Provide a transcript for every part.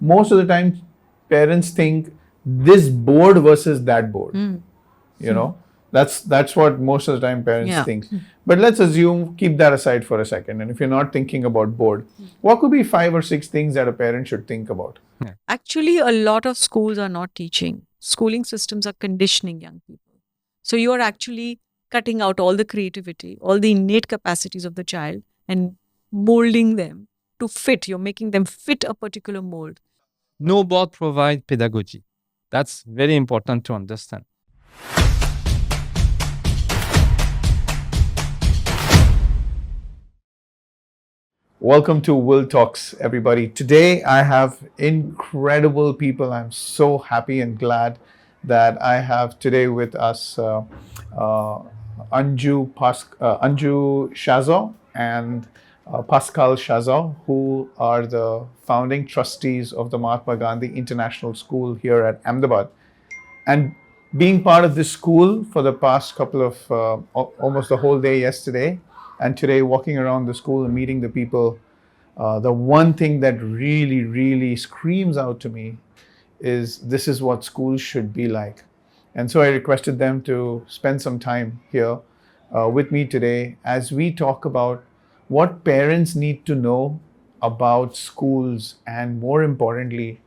most of the time parents think this board versus that board. You know, that's what most of the time parents think. But let's assume, keep that aside for a second. And if you're not thinking about board, what could be 5 or 6 things that a parent should think about? Actually, a lot of schools are not teaching. Schooling systems are conditioning young people. So you are actually cutting out all the creativity, all the innate capacities of the child and molding them to fit. You're making them fit a particular mold. No board provides pedagogy. That's very important to understand. Welcome to Will Talks, everybody. Today I have incredible people. I'm so happy and glad that I have today with us Anju Chazot and Pascal Chazot, who are the founding trustees of the Mahatma Gandhi International School here at Ahmedabad. And being part of this school for the past couple of almost the whole day yesterday and today, walking around the school and meeting the people, the one thing that really screams out to me is this is what schools should be like. And so I requested them to spend some time here with me today as we talk about what parents need to know about schools and, more importantly,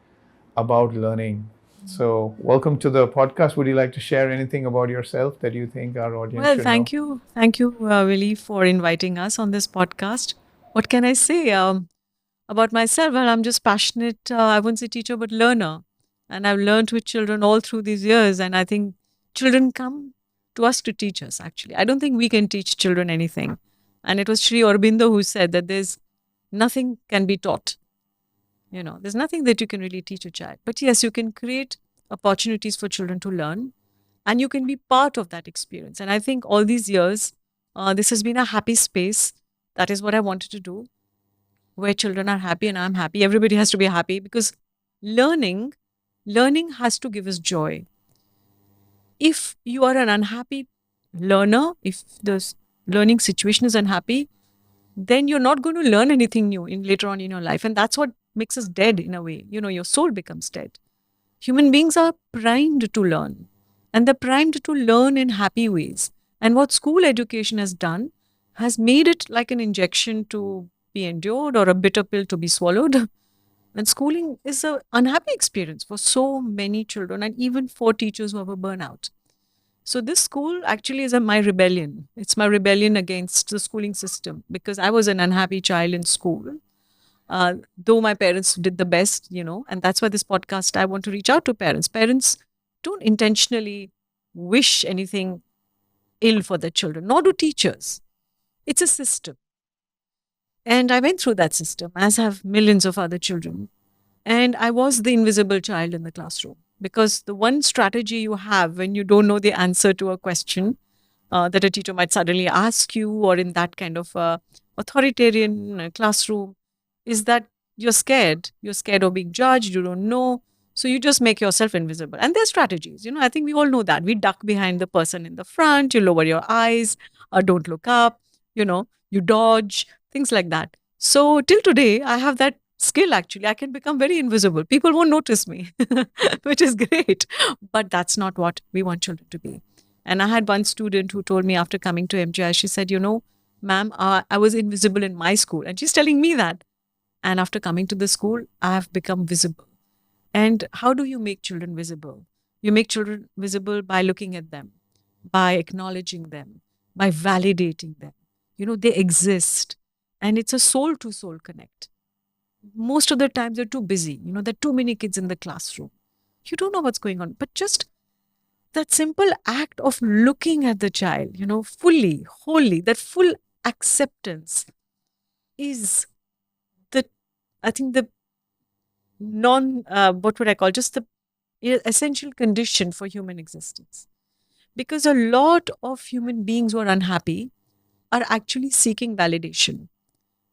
about learning. So, welcome to the podcast. Would you like to share anything about yourself that you think our audience Well, should thank know? you. Thank you, Willie, for inviting us on this podcast. What can I say about myself? Well, I'm just passionate, I wouldn't say teacher, but learner. And I've learned with children all through these years. And I think children come to us to teach us, actually. I don't think we can teach children anything. And it was Sri Aurobindo who said that there's nothing can be taught. You know, there's nothing that you can really teach a child. But yes, you can create opportunities for children to learn and you can be part of that experience. And I think all these years, this has been a happy space. That is what I wanted to do, where children are happy and I'm happy. Everybody has to be happy because learning has to give us joy. If you are an unhappy learner, if the learning situation is unhappy, then you're not going to learn anything new later on in your life. And that's what makes us dead in a way. You know, your soul becomes dead. Human beings are primed to learn, and they're primed to learn in happy ways. And what school education has done has made it like an injection to be endured or a bitter pill to be swallowed. And schooling is an unhappy experience for so many children and even for teachers who have a burnout. So this school actually is my rebellion. It's my rebellion against the schooling system because I was an unhappy child in school. Though my parents did the best, you know, and that's why this podcast, I want to reach out to parents. Parents don't intentionally wish anything ill for their children, nor do teachers. It's a system. And I went through that system, as have millions of other children. And I was the invisible child in the classroom because the one strategy you have when you don't know the answer to a question that a teacher might suddenly ask you, or in that kind of authoritarian classroom, is that you're scared. You're scared of being judged. You don't know. So you just make yourself invisible. And there's strategies. You know, I think we all know that. We duck behind the person in the front. You lower your eyes. Don't look up. You know, you dodge, things like that. So till today, I have that skill actually. I can become very invisible. People won't notice me, which is great. But that's not what we want children to be. And I had one student who told me after coming to MGI, she said, you know, ma'am, I was invisible in my school. And she's telling me that. And after coming to the school, I have become visible. And how do you make children visible? You make children visible by looking at them, by acknowledging them, by validating them. You know, they exist. And it's a soul to soul connect. Most of the time, they're too busy. You know, there are too many kids in the classroom. You don't know what's going on. But just that simple act of looking at the child, you know, fully, wholly, that full acceptance is the, I think, the what would I call, just the essential condition for human existence. Because a lot of human beings who are unhappy are actually seeking validation.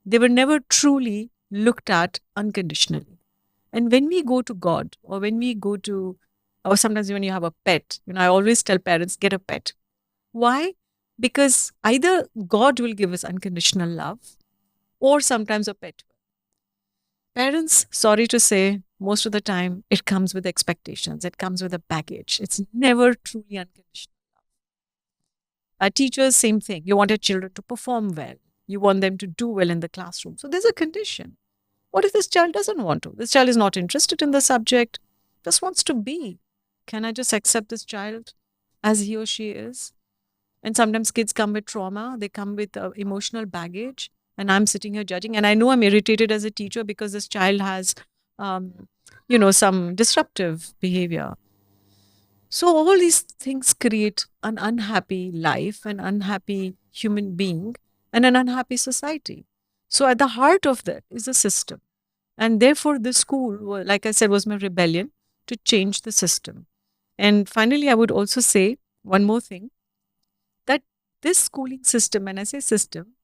They were never truly looked at unconditionally. And when we go to God, or when we go to, or sometimes when you have a pet, you know, I always tell parents, get a pet. Why? Because either God will give us unconditional love, or sometimes a pet will. Parents, sorry to say, most of the time it comes with expectations, it comes with a baggage. It's never truly unconditional. Teachers, same thing. You want your children to perform well, you want them to do well in the classroom. So there's a condition. What if this child doesn't want to? This child is not interested in the subject, just wants to be. Can I just accept this child as he or she is? And sometimes kids come with trauma, they come with emotional baggage, and I'm sitting here judging. And I know I'm irritated as a teacher because this child has, um, some disruptive behavior. So all these things create an unhappy life, an unhappy human being, and an unhappy society. So at the heart of that is a system. And therefore, the school, like I said, was my rebellion to change the system. And finally, I would also say one more thing, that this schooling system, and I say system,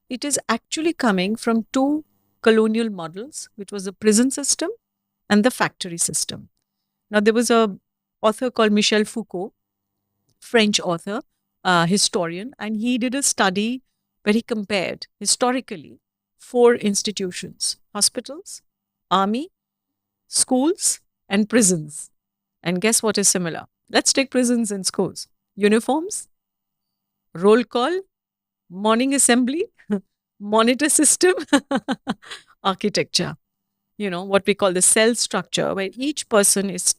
it is actually coming from two colonial models, which was the prison system and the factory system. Now, there was a author called Michel Foucault, French author, historian, and he did a study where he compared historically four institutions: hospitals, army, schools, and prisons. And guess what is similar? Let's take prisons and schools. Uniforms, roll call, morning assembly, monitor system, architecture. What we call the cell structure, where each person is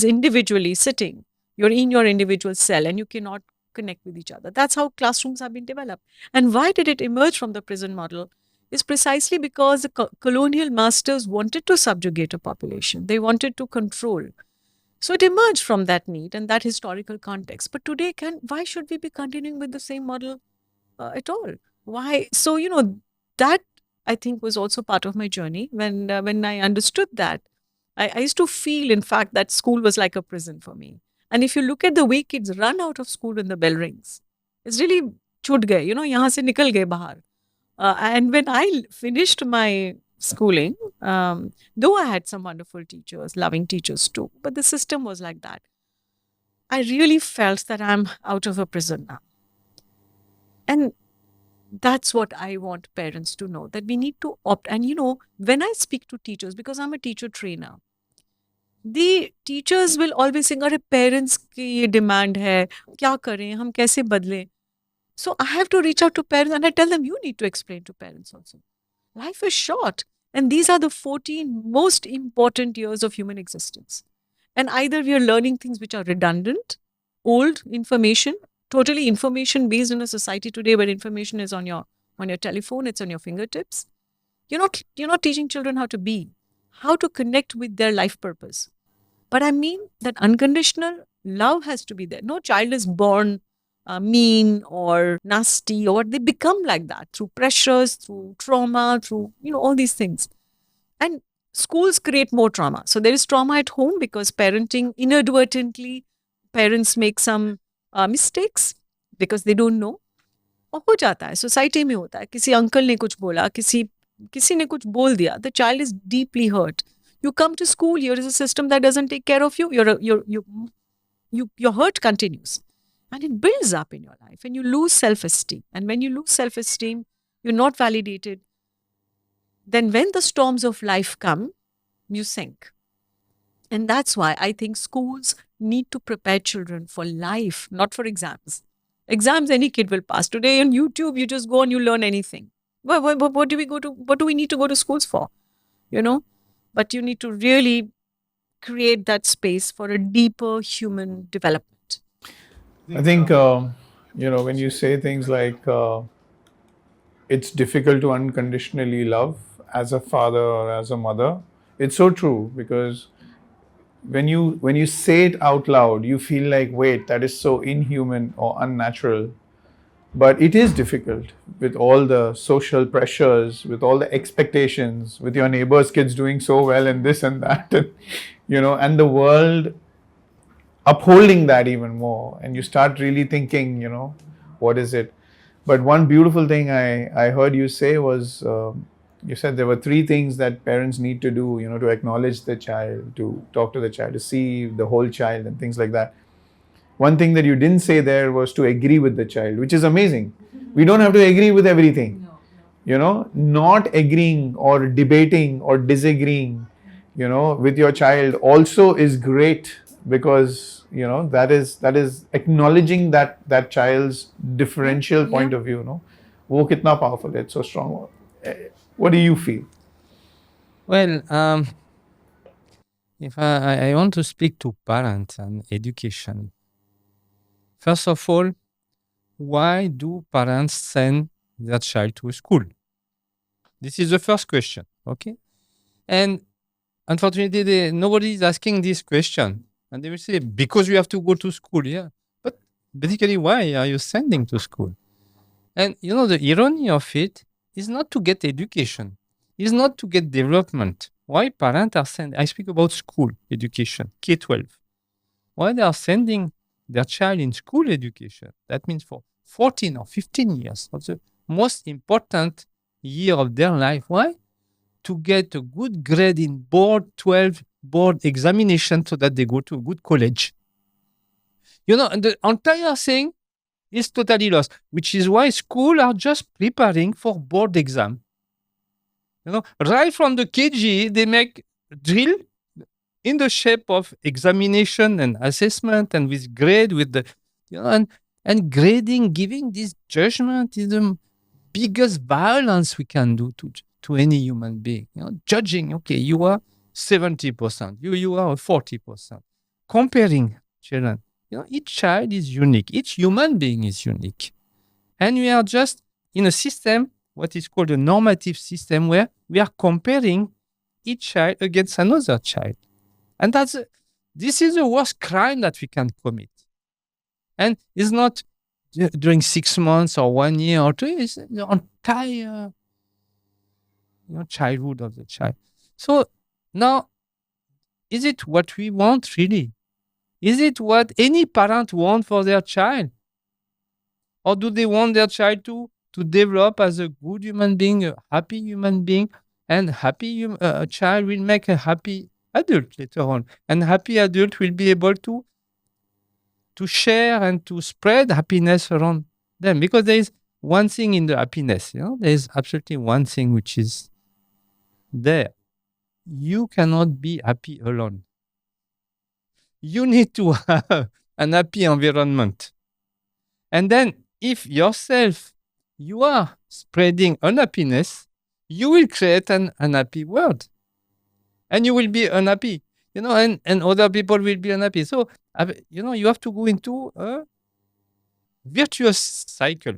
individually sitting. You're in your individual cell and you cannot connect with each other. That's how classrooms have been developed. And why did it emerge from the prison model? Is precisely because the colonial masters wanted to subjugate a population. They wanted to control. So it emerged from that need and that historical context. But today, why should we be continuing with the same model at all? Why? So, that I think was also part of my journey. When I understood that, I used to feel, in fact, that school was like a prison for me. And if you look at the way kids run out of school when the bell rings, it's really chut gaye, yahan se nikal gaye bahar. And when I finished my schooling, though I had some wonderful teachers, loving teachers too, but the system was like that. I really felt that I'm out of a prison now. And that's what I want parents to know, that we need to opt. And when I speak to teachers, because I'm a teacher trainer, the teachers will always say, "अरे parents की ये demand है, क्या करें, हम कैसे बदलें?" So I have to reach out to parents and I tell them, you need to explain to parents also. Life is short, and these are the 14 most important years of human existence. And either we are learning things which are redundant, old information, totally information based in a society today where information is on your telephone, it's on your fingertips. You're not teaching children how to be, how to connect with their life purpose. But I mean that unconditional love has to be there. No child is born mean or nasty, or they become like that through pressures, through trauma, through all these things. And schools create more trauma. So there is trauma at home because parenting, inadvertently, parents make some mistakes because they don't know. और हो जाता है, society में होता है, किसी uncle ने कुछ बोला, किसी ने कुछ बोल दिया, the child is deeply hurt. You come to school, here is a system that doesn't take care of you, your hurt continues. And it builds up in your life and you lose self-esteem. And when you lose self-esteem, you're not validated. Then when the storms of life come, you sink. And that's why I think schools need to prepare children for life, not for exams. Exams, any kid will pass. Today on YouTube, you just go and you learn anything. What do we need to go to schools for? But you need to really create that space for a deeper human development. I think, when you say things like it's difficult to unconditionally love as a father or as a mother, it's so true, because when you say it out loud, you feel like, wait, that is so inhuman or unnatural. But it is difficult with all the social pressures, with all the expectations, with your neighbor's kids doing so well and this and that, and the world upholding that even more. And you start really thinking, what is it? But one beautiful thing I heard you say was, you said there were three things that parents need to do, to acknowledge the child, to talk to the child, to see the whole child and things like that. One thing that you didn't say there was to agree with the child, which is amazing. We don't have to agree with everything. not agreeing or debating or disagreeing, with your child also is great, because that is acknowledging that child's differential point Yeah. of view. वो कितना powerful है, it's so strong. What do you feel? Well, if I want to speak to parents and education, first of all, why do parents send their child to a school? This is the first question, okay? And unfortunately, nobody is asking this question. And they will say, because you have to go to school, yeah. But basically, why are you sending to school? And the irony of it is not to get education, is not to get development. Why parents are sending, I speak about school education, K-12. Why they are sending their child in school education? That means for 14 or 15 years, of the most important year of their life. Why? To get a good grade in board 12 board examination so that they go to a good college. And the entire thing is totally lost, which is why schools are just preparing for board exam. Right from the KG, they make drill in the shape of examination and assessment and with grade, with the, and grading, giving this judgment is the biggest violence we can do to any human being. Judging, okay, you are 70%, you are 40%. Comparing children, each child is unique, each human being is unique. And we are just in a system, what is called a normative system, where we are comparing each child against another child. And this is the worst crime that we can commit. And it's not during 6 months or 1 year or 2 years, it's the entire childhood of the child. So now, is it what we want really? Is it what any parent wants for their child? Or do they want their child to develop as a good human being, a happy human being, and a child will make a happy adult later on, and happy adult will be able to share and to spread happiness around them, because there is one thing in the happiness, there is absolutely one thing which is there. You cannot be happy alone. You need to have an happy environment. And then if yourself, you are spreading unhappiness, you will create an unhappy world. And you will be unhappy, and other people will be unhappy. So, you have to go into a virtuous cycle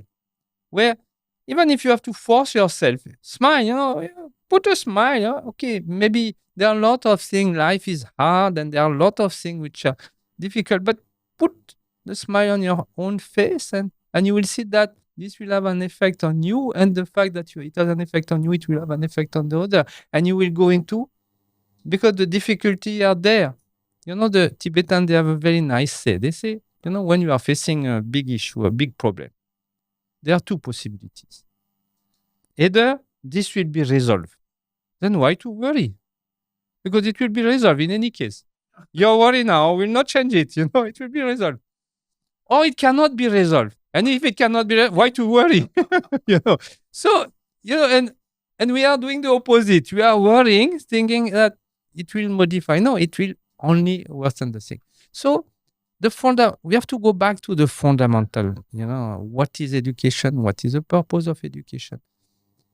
where even if you have to force yourself, smile, put a smile. Okay, maybe there are a lot of things, life is hard and there are a lot of things which are difficult, but put the smile on your own face, and you will see that this will have an effect on you, and the fact that it has an effect on you, it will have an effect on the other, and you will go into, because the difficulty are there. The Tibetan, they have a very nice say. They say, when you are facing a big issue, a big problem, there are two possibilities. Either this will be resolved. Then why to worry? Because it will be resolved in any case. Your worry now will not change it. It will be resolved. Or it cannot be resolved. And if it cannot be resolved, why to worry? So, and we are doing the opposite. We are worrying, thinking that it will modify. No, it will only worsen the thing. So we have to go back to the fundamental, what is education? What is the purpose of education?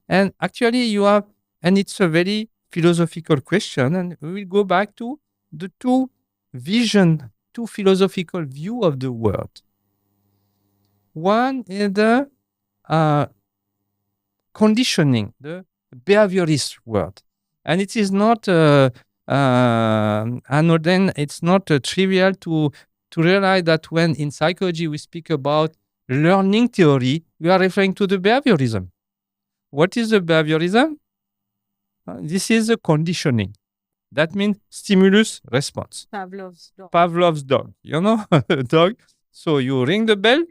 And actually and it's a very philosophical question, and we will go back to the two philosophical view of the world. One is the conditioning, the behaviorist world. And it is not it's not trivial to realize that when in psychology we speak about learning theory, we are referring to the behaviorism. What is the behaviorism? This is the conditioning. That means stimulus response. Pavlov's dog. Dog. So you ring the bell,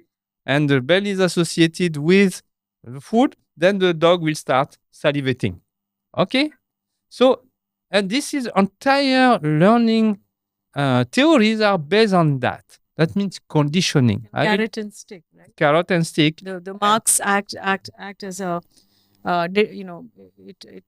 and the bell is associated with the food, then the dog will start salivating. Okay? So, and this is entire learning theories are based on that. That means conditioning. Carrot and stick, right? Carrot and stick. The marks act as a it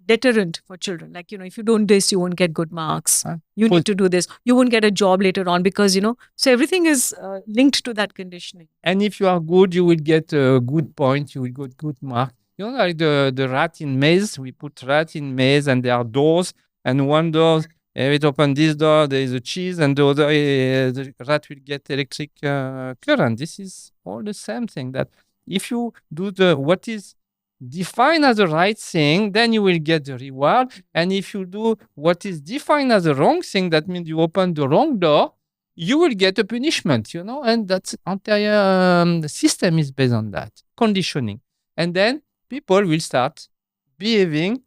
deterrent for children. Like, if you don't this, you won't get good marks. Huh? You Pos- need to do this. You won't get a job later on because, so everything is linked to that conditioning. And if you are good, you will get a good point. You will get good mark. Like the rat in maze. We put rat in maze, and there are doors. And one door, if it open this door, there is a cheese, and the other, the rat will get electric current. This is all the same thing. That if you do what is defined as the right thing, then you will get the reward. And if you do what is defined as the wrong thing, that means you open the wrong door, you will get a punishment, and that's entire the system is based on that conditioning. And then people will start behaving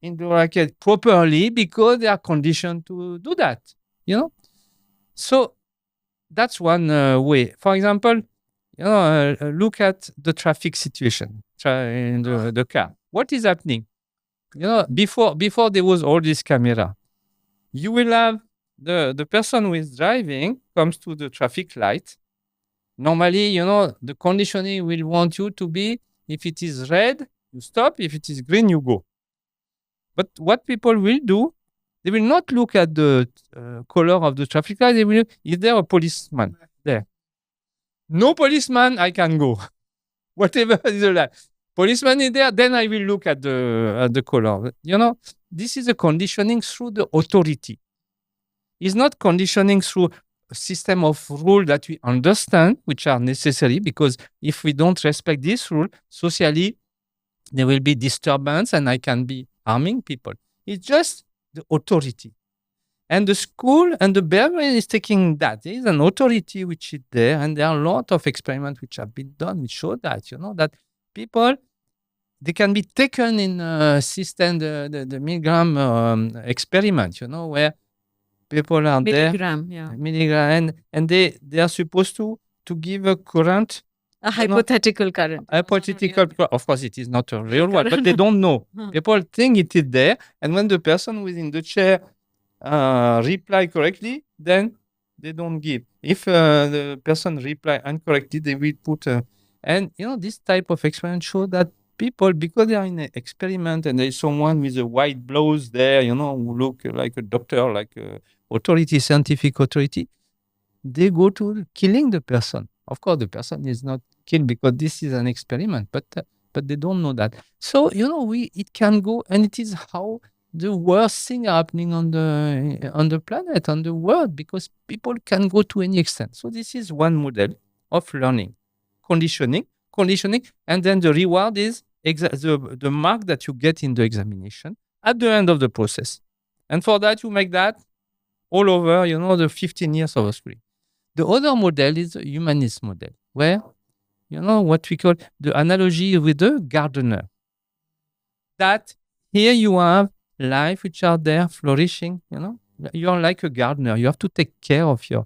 in the racket properly because they are conditioned to do that. So that's one way. For example, look at the traffic situation in the car. What is happening? Before there was all this camera, you will have the person who is driving comes to the traffic light. Normally, the conditioning will want you to be, if it is red, you stop. If it is green, you go. But what people will do, they will not look at the color of the traffic light. They will, is there a policeman there? No policeman, I can go. Whatever is the light. Policeman is there, then I will look at the color. This is a conditioning through the authority. It's not conditioning through a system of rules that we understand, which are necessary, because if we don't respect this rule, socially, there will be disturbance and I can be harming people. It's just the authority. And the school and the behavior is taking that. There is an authority which is there, and there are a lot of experiments which have been done which show that, that people, they can be taken in a system, the milligram experiment, where people are Milligram, there, yeah. milligram, and they are supposed to give a current, A hypothetical current. hypothetical. Of course, it is not a real one, but they don't know. People think it is there, and when the person within the chair reply correctly, then they don't give. If the person reply incorrectly, they will put. And this type of experiment show that people, because they are in an experiment and there is someone with a white blouse there, who look like a doctor, like a authority, scientific authority, they go to killing the person. Of course, the person is not killed because this is an experiment, but they don't know that. So it can go, and it is how the worst thing happening on the planet, on the world, because people can go to any extent. So this is one model of learning, conditioning, and then the reward is the mark that you get in the examination at the end of the process. And for that, you make that all over, the 15 years of schooling. The other model is the humanist model, where, what we call the analogy with the gardener. That here you have life which are there flourishing, you're like a gardener. You have to take care of your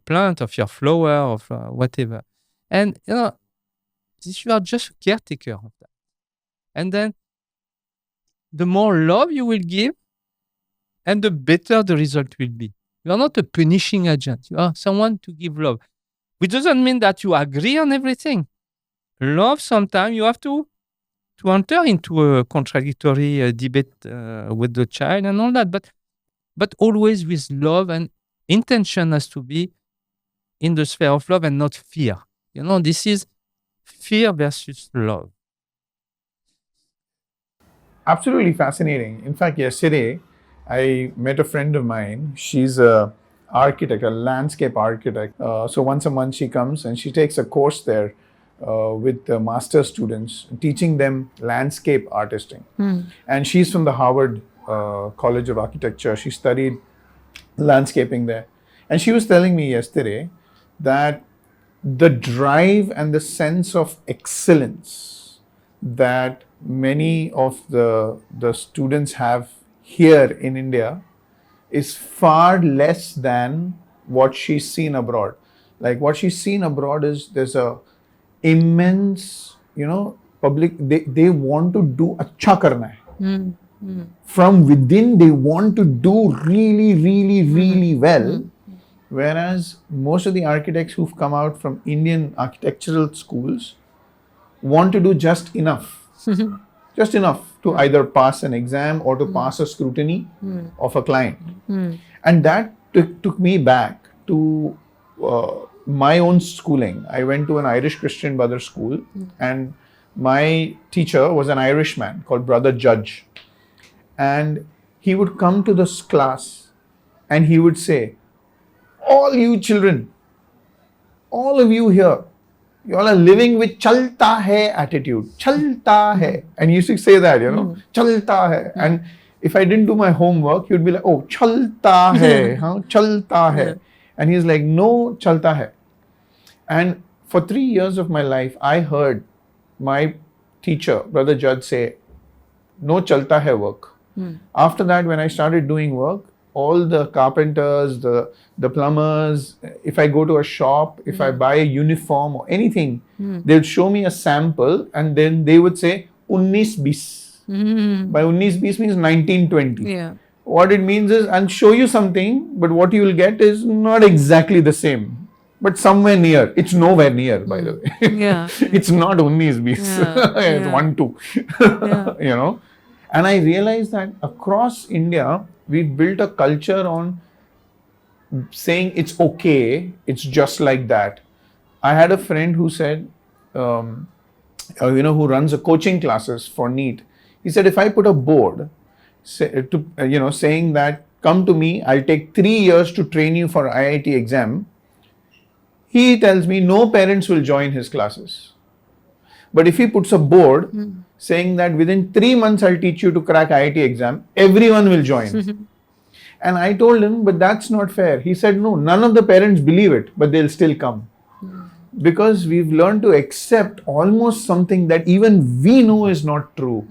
plant, of your flower, of whatever. And, you are just a caretaker of that. And then the more love you will give, and the better the result will be. You are not a punishing agent. You are someone to give love. Which doesn't mean that you agree on everything. Love, sometimes you have to enter into a contradictory debate with the child and all that. But always with love, and intention has to be in the sphere of love and not fear. This is fear versus love. Absolutely fascinating. In fact, yesterday I met a friend of mine. She's a architect, a landscape architect. So once a month she comes and she takes a course there with the master students, teaching them landscape artisting. And she's from the Harvard College of Architecture. She studied landscaping there. And she was telling me yesterday that the drive and the sense of excellence that many of the students have here in India is far less than what she's seen abroad. Like what she's seen abroad is there's a immense, public, they want to do अच्छा करना है. From within, they want to do really, really, really well. Whereas most of the architects who've come out from Indian architectural schools want to do just enough. just enough to either pass an exam or to pass a scrutiny of a client. And that took me back to my own schooling. I went to an Irish Christian Brothers school, and my teacher was an Irishman called Brother Judge. And he would come to this class and he would say, all you children, all of you here, you all are living with chalta hai attitude. Chalta hai. And he used to say that, chalta hai. And if I didn't do my homework, he would be like, oh, chalta hai, chalta hai. And he's like, no, chalta hai. And for 3 years of my life, I heard my teacher, Brother Judge, say, no chalta hai work. After that, when I started doing work, all the carpenters, the plumbers, if I go to a shop, if I buy a uniform or anything, they'll show me a sample and then they would say, 1920. By 1920 means 1920. Yeah. What it means is, I'll show you something, but what you will get is not exactly the same, but somewhere near. It's nowhere near, by the way. Yeah. It's not 1920. It's 12. And I realized that across India, we've built a culture on saying it's okay, it's just like that. I had a friend who said, who runs a coaching classes for NEET. He said, if I put a board, saying that, come to me, I'll take 3 years to train you for IIT exam, he tells me no parents will join his classes. But if he puts a board saying that within 3 months I'll teach you to crack IIT exam, everyone will join. And I told him, but that's not fair. He said, no, none of the parents believe it, but they'll still come. Because we've learned to accept almost something that even we know is not true.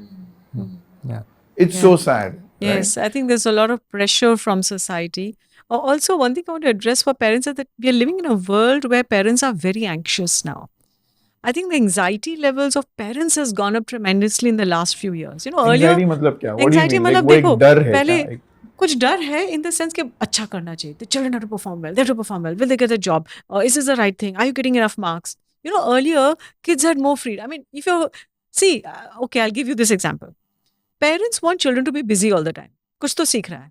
Yeah. It's so sad. Yes, I think there's a lot of pressure from society. Also, one thing I want to address for parents is that we are living in a world where parents are very anxious now. I think the anxiety levels of parents has gone up tremendously in the last few years. Earlier, Anxiety मतलब क्या? What do you anxiety mean? मतलब Like, देखो, वो एक डर है पहले क्या? कुछ डर है in the sense कि अच्छा करना चाहिए. The children have to perform well. They have to perform well. Will they get a job? Is this the right thing? Are you getting enough marks? Earlier, kids had more freedom. I mean, if you see, okay, I'll give you this example. Parents want children to be busy all the time. कुछ तो सीख रहा है.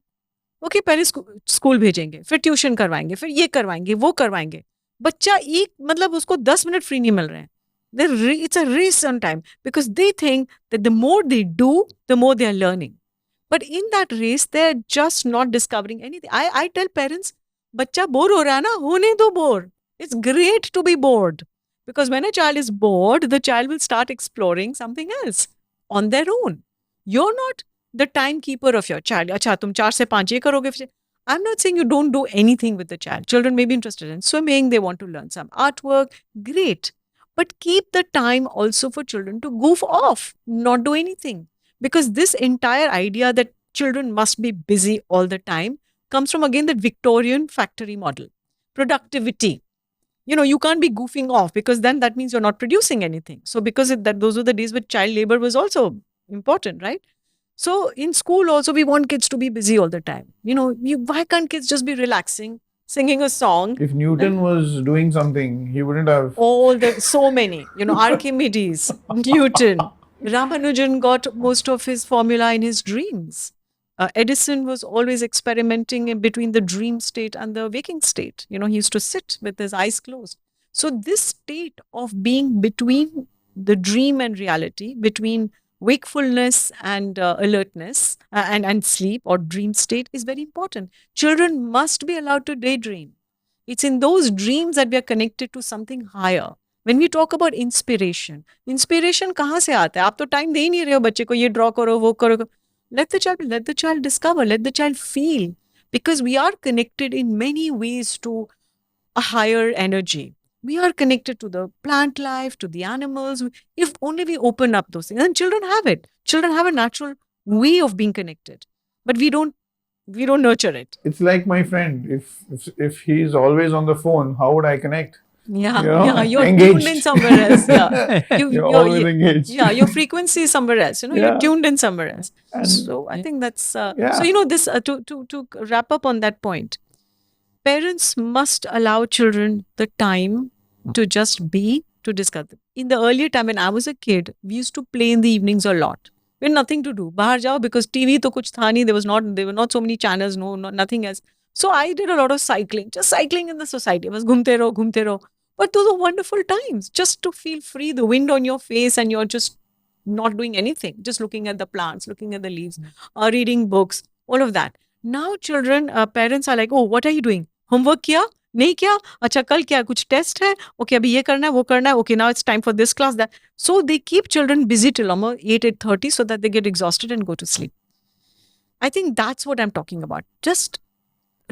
Okay पहले school भेजेंगे, फिर tuition करवाएंगे, फिर ये करवाएंगे, वो करवाएंगे. बच्चा मतलब उसको 10 मिनट फ्री नहीं मिल रहे हैं. It's a race on time because they think that the more they do, the more they are learning. But in that race, they're just not discovering anything. I tell parents, बच्चा bore हो रहा है ना, होने दो bore. It's great to be bored. Because when a child is bored, the child will start exploring something else on their own. You're not the timekeeper of your child. अच्छा तुम 4 से 5 ये करोगे. I'm not saying you don't do anything with the child. Children may be interested in swimming. They want to learn some artwork. Great. But keep the time also for children to goof off, not do anything. Because this entire idea that children must be busy all the time comes from, again, that Victorian factory model. Productivity. You can't be goofing off because then that means you're not producing anything. So because those were the days where child labor was also important, right? So in school also we want kids to be busy all the time. Why can't kids just be relaxing, singing a song? If Newton was doing something, he wouldn't have... So many, Archimedes, Newton, Ramanujan got most of his formula in his dreams. Edison was always experimenting in between the dream state and the waking state. He used to sit with his eyes closed. So this state of being between the dream and reality, between wakefulness and alertness and sleep or dream state is very important. Children must be allowed to daydream. It's in those dreams that we are connected to something higher. When we talk about inspiration कहाँ से आता है? आप तो time दे ही नहीं रहे हो बच्चे को, ये draw करो, वो करो. Let the child discover, let the child feel. Because we are connected in many ways to a higher energy. We are connected to the plant life, to the animals. If only we open up those things. And children have it. Children have a natural way of being connected. But we don't nurture it. It's like my friend. If he's always on the phone, how would I connect? Yeah, you're engaged. tuned in somewhere else. Yeah. You're always engaged. Yeah, your frequency is somewhere else. You're tuned in somewhere else. And so I think that's... So, this to wrap up on that point, parents must allow children the time to just be, to discover. in the earlier time when I was a kid, we used to play in the evenings a lot. We had nothing to do. Bahar jao, because TV to kuch tha nahi. There were not so many channels, nothing else. So I did a lot of cycling, just cycling in the society. It was ghumte raho, ghumte raho. But those are wonderful times, just to feel free, the wind on your face, and you're just not doing anything, just looking at the plants, looking at the leaves, reading books, all of that. Now children, parents are like, oh, what are you doing? Homework kiya? नहीं किया? अच्छा कल क्या कुछ test है? Okay, अभी ये करना है, वो करना है. Okay, now it's time for this class, that. So they keep children busy till 8:30 so that they get exhausted and go to sleep. I think that's what I'm talking about. Just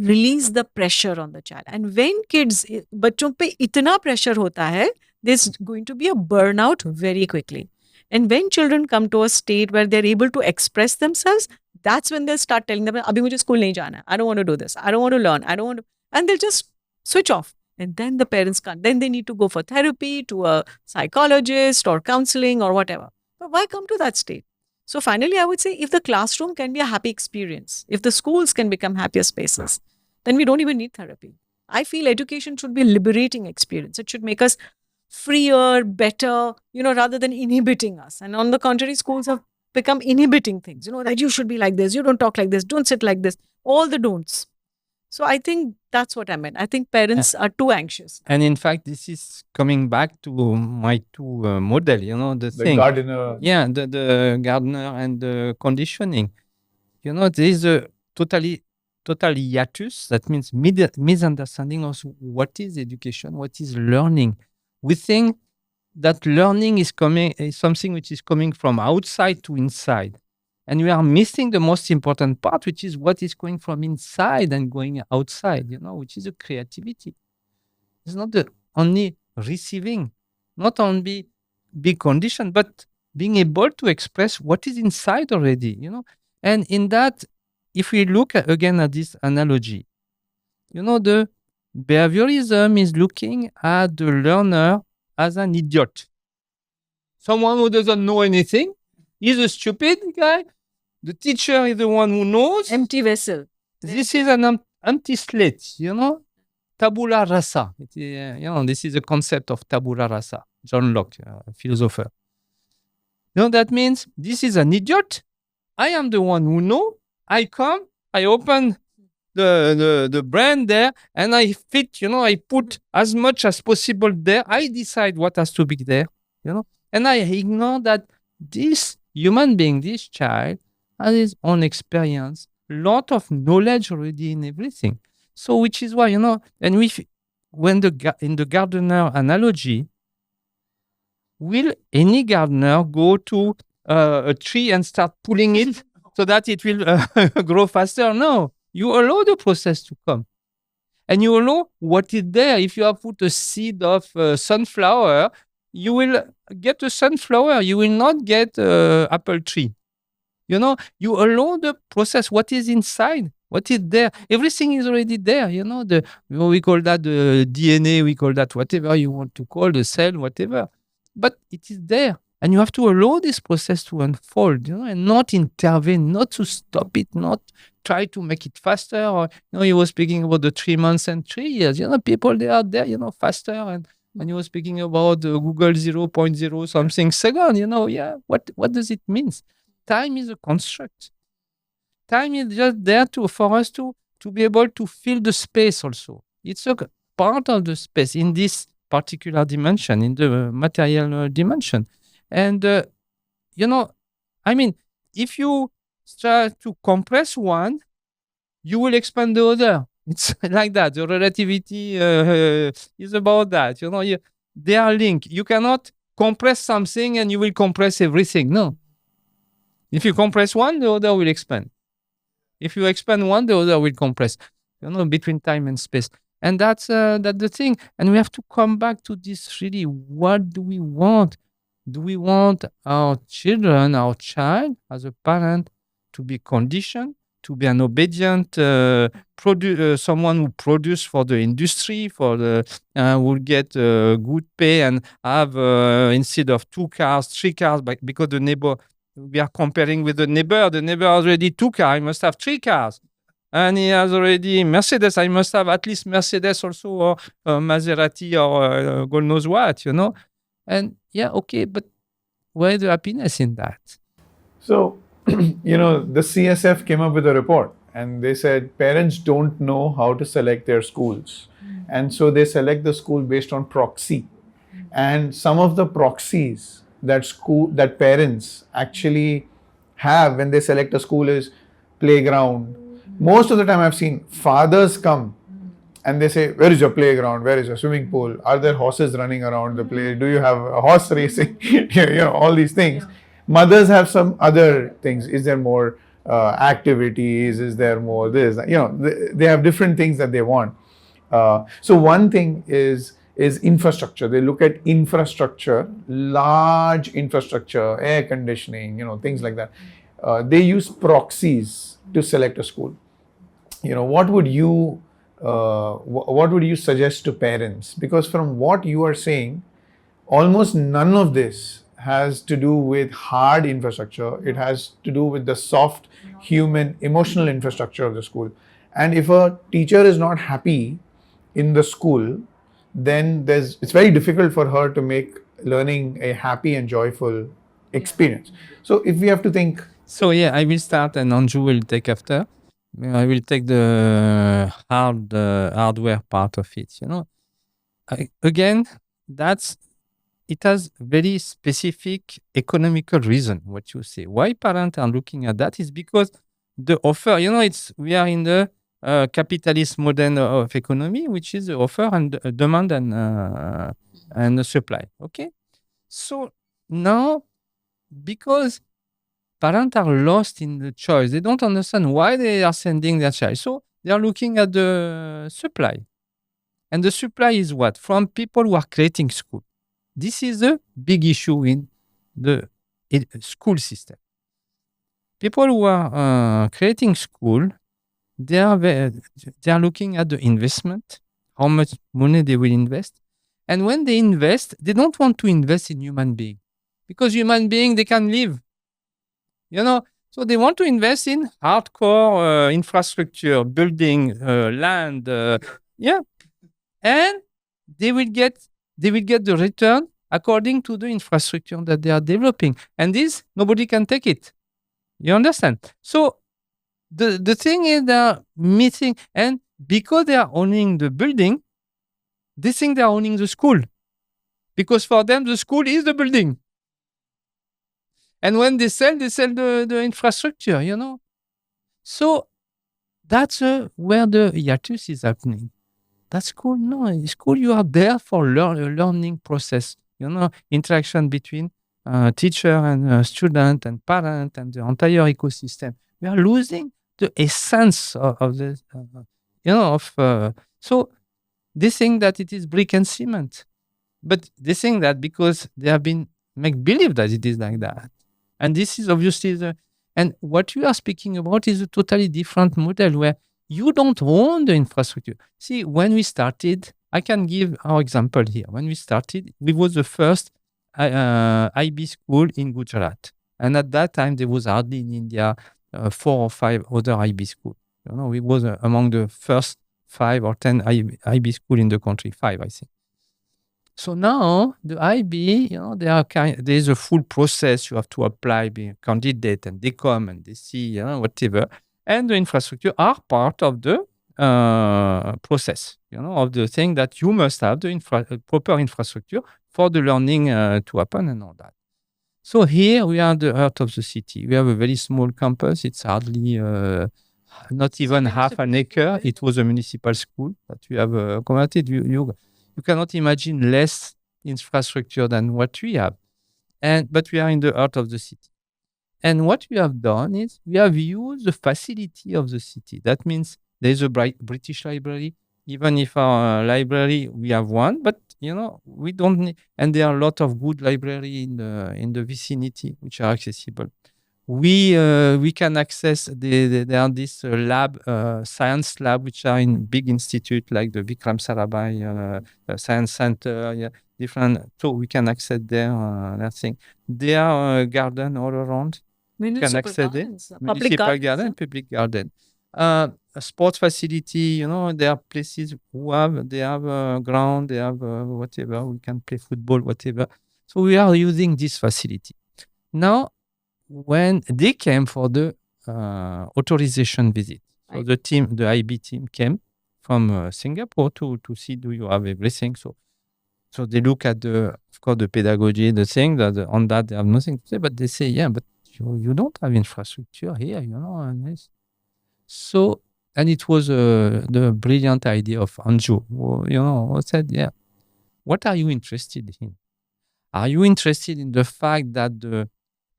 release the pressure on the child. And when kids, बच्चों पे इतना pressure होता है, there's going to be a burnout very quickly. And when children come to a state where they're able to express themselves, that's when they'll start telling them, अभी मुझे school नहीं जाना है. I don't want to do this. I don't want to learn. I don't want to. And they'll just switch off. And then the parents can't. Then they need to go for therapy, to a psychologist or counseling or whatever. But why come to that state? So finally, I would say if the classroom can be a happy experience, if the schools can become happier spaces, then we don't even need therapy. I feel education should be a liberating experience. It should make us freer, better, rather than inhibiting us. And on the contrary, schools have become inhibiting things, that you should be like this, you don't talk like this, don't sit like this, all the don'ts. So I think that's what I meant. I think parents are too anxious. And in fact, this is coming back to my two model, the thing. Gardener. Yeah, the gardener and the conditioning. There is a total hiatus. That means misunderstanding of what is education, what is learning. We think that learning is something which is coming from outside to inside. And we are missing the most important part, which is what is going from inside and going outside, which is the creativity. It's not the only receiving, not only be conditioned, but being able to express what is inside already, And in that, if we look again at this analogy, the behaviorism is looking at the learner as an idiot. Someone who doesn't know anything. He's a stupid guy. The teacher is the one who knows. Empty vessel. This is an empty slate, Tabula rasa. This is the concept of tabula rasa. John Locke, a philosopher. That means this is an idiot. I am the one who know. I come, I open the brand there, and I fit, I put as much as possible there. I decide what has to be there, and I ignore that this human being, this child, has his own experience, lot of knowledge already in everything. So, which is why, and when in the gardener analogy, will any gardener go to a tree and start pulling it so that it will grow faster? No, you allow the process to come. And you allow what is there. If you have put a seed of sunflower, you will get a sunflower. You will not get an apple tree. You allow the process, what is inside, what is there. Everything is already there, we call that the DNA, we call that whatever you want to call the cell, whatever. But it is there. And you have to allow this process to unfold, and not intervene, not to stop it, not try to make it faster. Or, you were speaking about the 3 months and 3 years. People, they are there, faster. And you were speaking about Google 0.0 something second, what does it mean? Time is a construct. Time is just there for us to be able to fill the space also. It's a part of the space in this particular dimension, in the material dimension. And, if you start to compress one, you will expand the other. It's like that. The relativity is about that. They are linked. You cannot compress something and you will compress everything. No. If you compress one, the other will expand. If you expand one, the other will compress, between time and space. And that's the thing. And we have to come back to this really. What do we want? Do we want our children, our child, as a parent, to be conditioned, to be an obedient someone who produce for the industry, will get good pay and have, instead of 2 cars, 3 cars, because the neighbor, we are comparing with the neighbor has already 2 cars, I must have 3 cars. And he has already Mercedes, I must have at least Mercedes also, or Maserati, or God knows what, And yeah, okay, but where is the happiness in that? So, the CSF came up with a report and they said parents don't know how to select their schools. And so they select the school based on proxy. And some of the proxies that parents actually have when they select a school is playground. Most of the time I've seen fathers come and they say, where is your playground? Where is your swimming pool? Are there horses running around the place? Do you have a horse racing? All these things. Mothers have some other things. Is there more activities? Is there more this? They have different things that they want. So one thing is infrastructure. They look at infrastructure, large infrastructure, air conditioning, things like that. They use proxies to select a school. What would you suggest to parents? Because from what you are saying, almost none of this has to do with hard infrastructure. It has to do with the soft, human, emotional infrastructure of the school. And if a teacher is not happy in the school, then it's very difficult for her to make learning a happy and joyful experience. So if we have to think, So yeah, I will start and Anju will take after. I will take the hardware part of it. Again, it has very specific economical reason. What you say? Why parents are looking at that is because the offer. We are in the capitalist model of economy, which is the offer and demand and the supply. Okay, so now because parents are lost in the choice. They don't understand why they are sending their child. So they are looking at the supply. And the supply is what? From people who are creating school. This is a big issue in the school system. People who are creating school, they are looking at the investment, how much money they will invest. And when they invest, they don't want to invest in human being. Because human being, they can live. So they want to invest in hardcore infrastructure, building, land, yeah, and they will get the return according to the infrastructure that they are developing, and this nobody can take it. You understand? So the thing is they are missing, and because they are owning the building, they think they are owning the school, because for them the school is the building. And when they sell the infrastructure, So that's where the hiatus is happening. That's cool. No, it's cool. You are there for learning process, interaction between teacher and student and parent and the entire ecosystem. We are losing the essence of this, so they think that it is brick and cement. But they think that because they have been make believe that it is like that. And this is obviously and what you are speaking about is a totally different model where you don't own the infrastructure. See, when we started, I can give our example here. When we started, we was the first IB school in Gujarat. And at that time, there was hardly in India 4 or 5 other IB schools. We was among the first 5 or 10 IB school in the country, 5, I think. So now the IB, there is a full process. You have to apply, be a candidate, and they come and they see, whatever. And the infrastructure are part of the process, of the thing that you must have the proper infrastructure for the learning to happen and all that. So here we are at the heart of the city. We have a very small campus. It's hardly not even half an acre. It was a municipal school that we have converted. You cannot imagine less infrastructure than what we have. But we are in the heart of the city. And what we have done is we have used the facility of the city. That means there is a British library. Even if our library, we have one, but we don't need, and there are a lot of good library in the vicinity which are accessible. We can access there are this lab, science lab, which are in big institute like the Vikram Sarabhai Science Center, different. So we can access there. That thing. There are garden all around. Municipal Can access gardens, it. public Municipal gardens. garden, public garden. A sports facility. There are places they have ground. They have whatever. We can play football, whatever. So we are using this facility. Now, when they came for the authorization visit, so the IB team came from Singapore to see do you have everything. So they look at of course, the pedagogy, the thing that on that they have nothing to say, but they say, yeah, but you don't have infrastructure here, and this. So, and it was the brilliant idea of Anju, who said, yeah, what are you interested in? Are you interested in the fact that the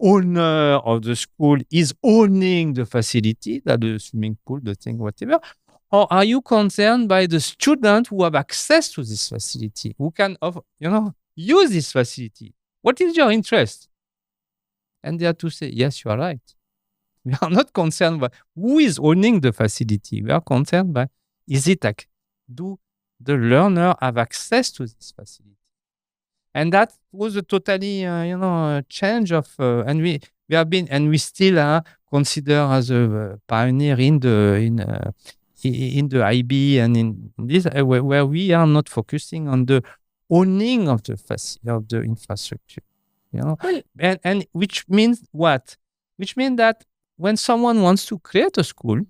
owner of the school is owning the facility, that the swimming pool, the thing, whatever? Or are you concerned by the student who have access to this facility, who can, use this facility? What is your interest? And they have to say, yes, you are right. We are not concerned by who is owning the facility. We are concerned by, do the learner have access to this facility? And that was a totally, change of, and we have been, and we still are considered as a pioneer in the IB and in this, where we are not focusing on the owning of the infrastructure, Well, and which means what? Which means that when someone wants to create a school,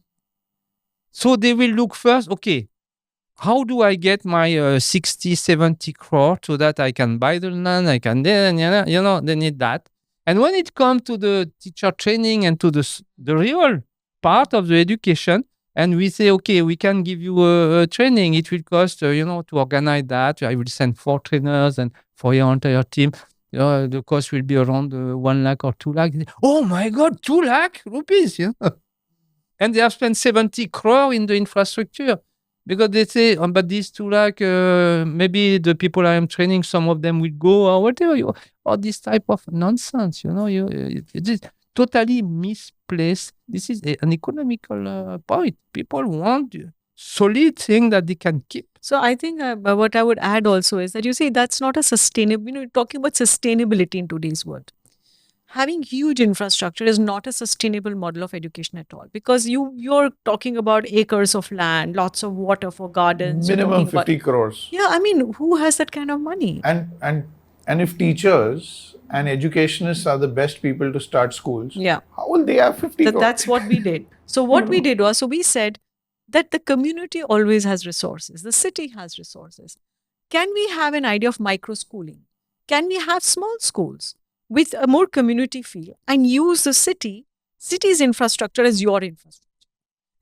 so they will look first, okay, how do I get my 60, 70 crore so that I can buy the land, I can then, they need that. And when it comes to the teacher training and to the real part of the education, and we say, okay, we can give you a training, it will cost, to organize that. I will send 4 trainers and for your entire team. The cost will be around 1 lakh or 2 lakh. Oh my God, 2 lakh rupees, And they have spent 70 crore in the infrastructure. Because they say, but these 2 lakh, maybe the people I am training, some of them will go or whatever, or this type of nonsense, it is totally misplaced. This is an economical point. People want solid thing that they can keep. So I think what I would add also is that you see that's not a sustainable. Talking about sustainability in today's world, having huge infrastructure is not a sustainable model of education at all, because you're talking about acres of land, lots of water for gardens. Minimum 50 crores. Yeah, I mean, who has that kind of money? And if teachers and educationists are the best people to start schools, yeah, how will they have 50 crores? That's what we did. So what we did was, so we said that the community always has resources. The city has resources. Can we have an idea of micro schooling? Can we have small schools with a more community feel and use the city's infrastructure as your infrastructure?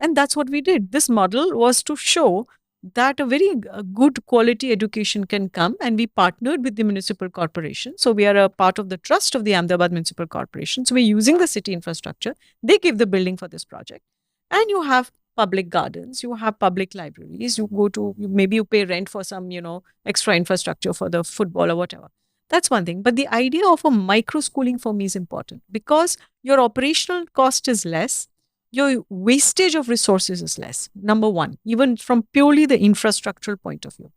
And that's what we did. This model was to show that a very good quality education can come, and we partnered with the municipal corporation. So we are a part of the trust of the Ahmedabad Municipal Corporation. So we're using the city infrastructure. They give the building for this project. And you have public gardens, you have public libraries, maybe you pay rent for some, extra infrastructure for the football or whatever. That's one thing. But the idea of a micro schooling for me is important, because your operational cost is less. Your wastage of resources is less. Number one, even from purely the infrastructural point of view.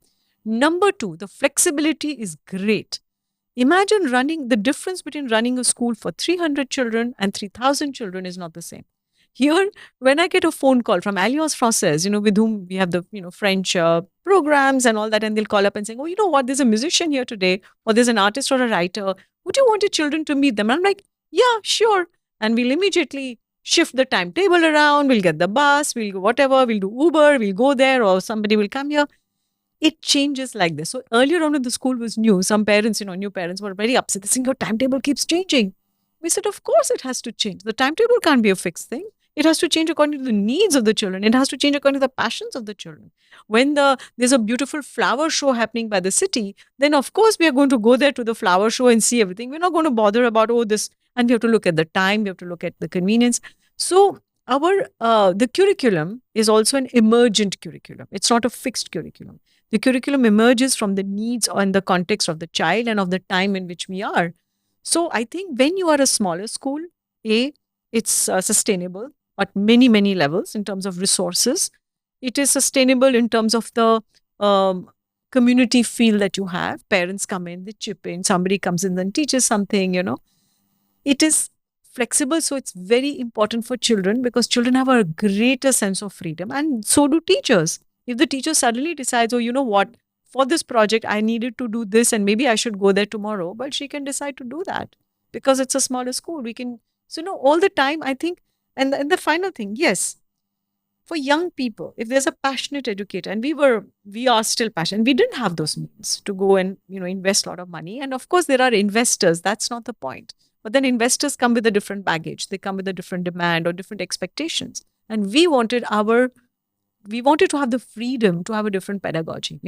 Number two, the flexibility is great. Imagine the difference between running a school for 300 children and 3,000 children is not the same. Here, when I get a phone call from Alliance Française, with whom we have the, French programs and all that, and they'll call up and say, oh, you know what, there's a musician here today, or there's an artist or a writer. Would you want your children to meet them? And I'm like, yeah, sure. And we'll immediately shift the timetable around, we'll get the bus, we'll go whatever, we'll do Uber, we'll go there, or somebody will come here. It changes like this. So earlier on when the school was new, some parents, new parents were very upset. They saying, your timetable keeps changing. We said, of course it has to change. The timetable can't be a fixed thing. It has to change according to the needs of the children. It has to change according to the passions of the children. When there's a beautiful flower show happening by the city, then of course we are going to go there to the flower show and see everything. We're not going to bother about, this. And we have to look at the time. We have to look at the convenience. So the curriculum is also an emergent curriculum. It's not a fixed curriculum. The curriculum emerges from the needs and the context of the child and of the time in which we are. So I think when you are a smaller school, it's sustainable at many, many levels in terms of resources. It is sustainable in terms of the community feel that you have. Parents come in, they chip in, somebody comes in and teaches something, It is flexible, so it's very important for children, because children have a greater sense of freedom, and so do teachers. If the teacher suddenly decides, oh, you know what, for this project, I needed to do this and maybe I should go there tomorrow, but she can decide to do that because it's a smaller school. We can, so, all the time, I think, and the final thing, yes, for young people, if there's a passionate educator, and we are still passionate, we didn't have those means to go and, invest a lot of money. And of course, there are investors. That's not the point. But then investors come with a different baggage. They come with a different demand or different expectations. And we wanted to have the freedom to have a different pedagogy,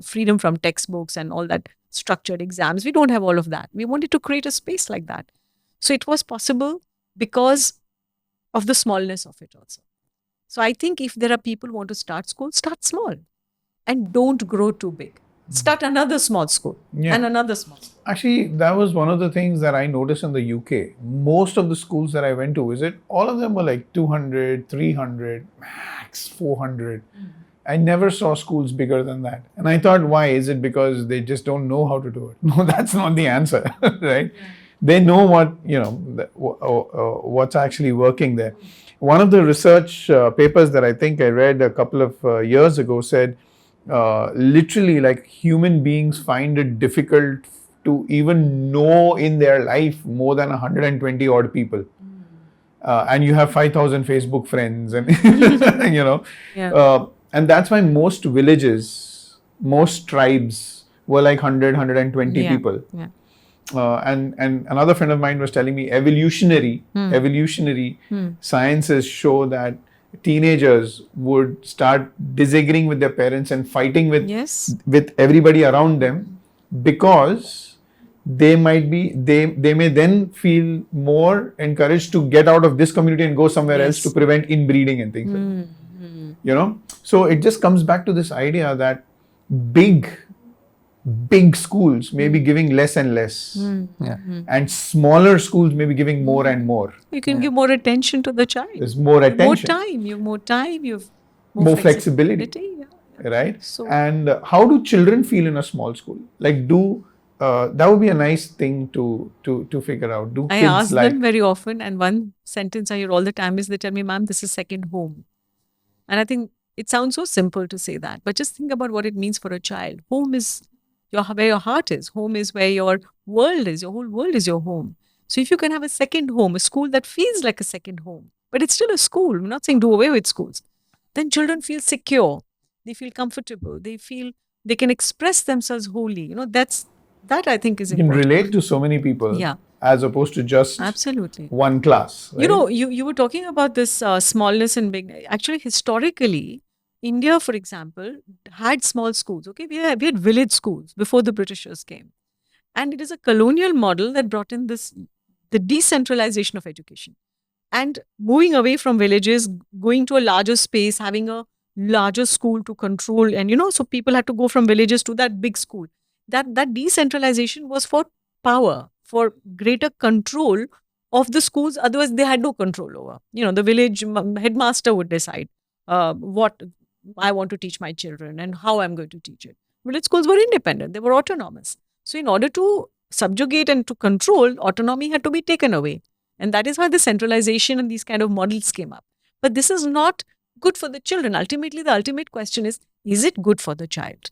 freedom from textbooks and all that structured exams. We don't have all of that. We wanted to create a space like that. So it was possible because of the smallness of it also. So I think if there are people who want to start school, start small and don't grow too big. Start another small school and another small school. Actually, that was one of the things that I noticed in the UK. Most of the schools that I went to visit, all of them were like 200, 300, max 400. I never saw schools bigger than that. And I thought, why? Is it because they just don't know how to do it? No, that's not the answer, right? Yeah. They know what's actually working there. One of the research papers that I think I read a couple of years ago said, literally, like, human beings find it difficult to even know in their life more than 120 odd people. And you have 5,000 Facebook friends and, and that's why most villages, most tribes were like 100, 120 people. Yeah. And another friend of mine was telling me evolutionary sciences show that teenagers would start disagreeing with their parents and fighting with everybody around them because they may then feel more encouraged to get out of this community and go somewhere else to prevent inbreeding and things like that. So it just comes back to this idea that big schools may be giving less and less, and smaller schools may be giving more and more. You can give more attention to the child. There's more attention. You have more time. You have more flexibility. Right? So, and how do children feel in a small school? Like, that would be a nice thing to figure out. I ask them very often, and one sentence I hear all the time is they tell me, "Ma'am, this is second home." And I think it sounds so simple to say that, but just think about what it means for a child. Home is where your heart is. Home is where your world is. Your whole world is your home. So if you can have a second home, a school that feels like a second home, but it's still a school. I'm not saying do away with schools. Then children feel secure. They feel comfortable. They feel they can express themselves wholly. That I think is important. You can relate to so many people. Yeah. As opposed to just absolutely one class. Right? You were talking about this smallness and big. Actually, historically, India, for example, had small schools. Okay, we had village schools before the Britishers came, and it is a colonial model that brought in the decentralization of education, and moving away from villages, going to a larger space, having a larger school to control, and so people had to go from villages to that big school. That decentralization was for power, for greater control of the schools. Otherwise, they had no control over. The village headmaster would decide what I want to teach my children and how I'm going to teach it. Village schools were independent. They were autonomous. So in order to subjugate and to control, autonomy had to be taken away. And that is why the centralization and these kind of models came up. But this is not good for the children. Ultimately, the ultimate question is it good for the child?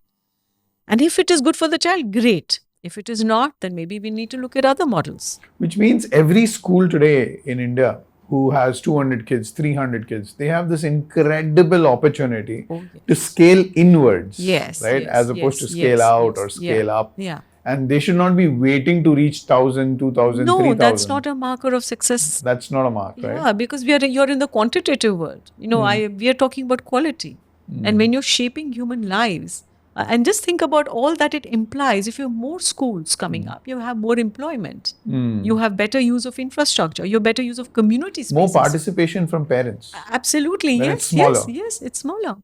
And if it is good for the child, great. If it is not, then maybe we need to look at other models. Which means every school today in India who has 200 kids, 300 kids, they have this incredible opportunity to scale inwards, right? As opposed to scale out or scale up. Yeah. And they should not be waiting to reach 1,000, 2,000, 3,000. No, that's not a marker of success. That's not a mark, right? Yeah, because you're in the quantitative world. We are talking about quality. And when you're shaping human lives, and just think about all that it implies. If you have more schools coming up, you have more employment. You have better use of infrastructure. You have better use of community spaces. More participation from parents. Absolutely. Then yes, it's smaller. Yes, it's smaller.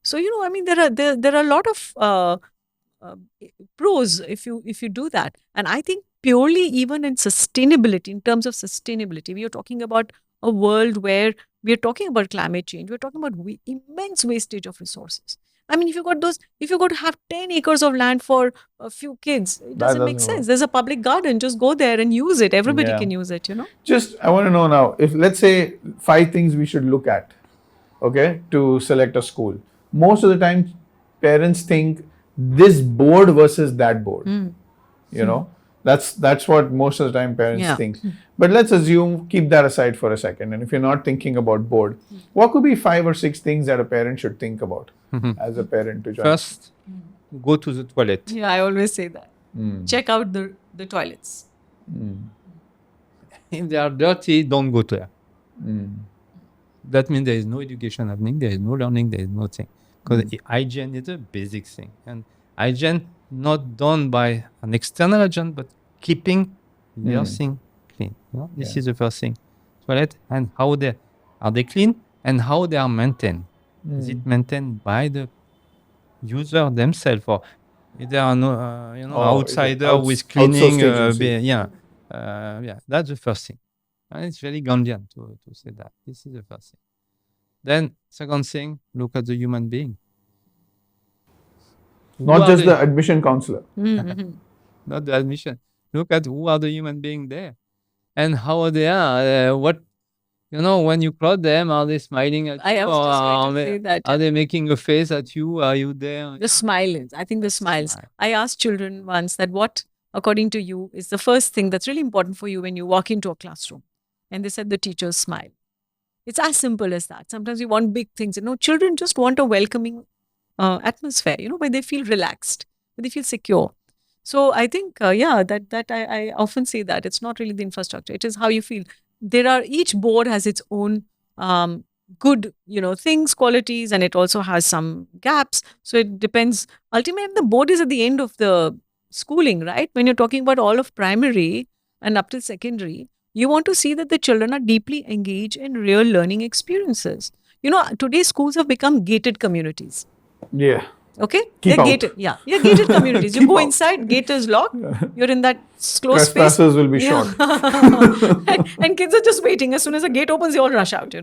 So, there are a lot of pros if you do that. And I think purely even in sustainability, in terms of sustainability, we are talking about a world where we are talking about climate change. We're talking about immense wastage of resources. I mean, if you got to have 10 acres of land for a few kids, it doesn't make sense. There's a public garden. Just go there and use it. Everybody can use it, Just, I want to know now, if let's say 5 things we should look at, okay, to select a school. Most of the time, parents think this board versus that board. You know, that's what most of the time parents Yeah. think. But let's assume, keep that aside for a second. And if you're not thinking about board, what could be 5 or 6 things that a parent should think about as a parent to join? First, go to the toilet. Yeah, I always say that. Check out the toilets. If they are dirty, don't go there. That means there is no education happening, there is no learning, there is nothing. Because hygiene is a basic thing. And hygiene not done by an external agent, but keeping your thing clean. You know? This is the first thing. Toilet and how they are they clean and how they are maintained. Is it maintained by the user themselves, or if there are no outsider with cleaning? outsourced agency. Yeah, that's the first thing. And it's very Gandhian to say that. This is the first thing. Then, second thing, look at the human being. Not just the admission counselor. Not the admission. Look at who are the human beings there and how they are. When you cross them, are they smiling at I you? was just going Or to say that. are they making a face at you? Are you there? The smiles. I think the smiles. Smile. I asked children once that what, according to you, is the first thing that's really important for you when you walk into a classroom? And they said the teacher's smile. It's as simple as that. Sometimes we want big things. Children just want a welcoming atmosphere, where they feel relaxed, where they feel secure. So I think, that I often say that it's not really the infrastructure. It is how you feel. Each board has its own good, things, qualities, and it also has some gaps. So it depends. Ultimately, the board is at the end of the schooling, right? When you're talking about all of primary and up till secondary, you want to see that the children are deeply engaged in real learning experiences. Today schools have become gated communities. Yeah. Okay? Keep They're out. gated. Yeah. They're gated communities. You Keep go out. inside, gate is locked. You're in that closed space. Trespassers will be shot. and kids are just waiting. As soon as the gate opens, they all rush out,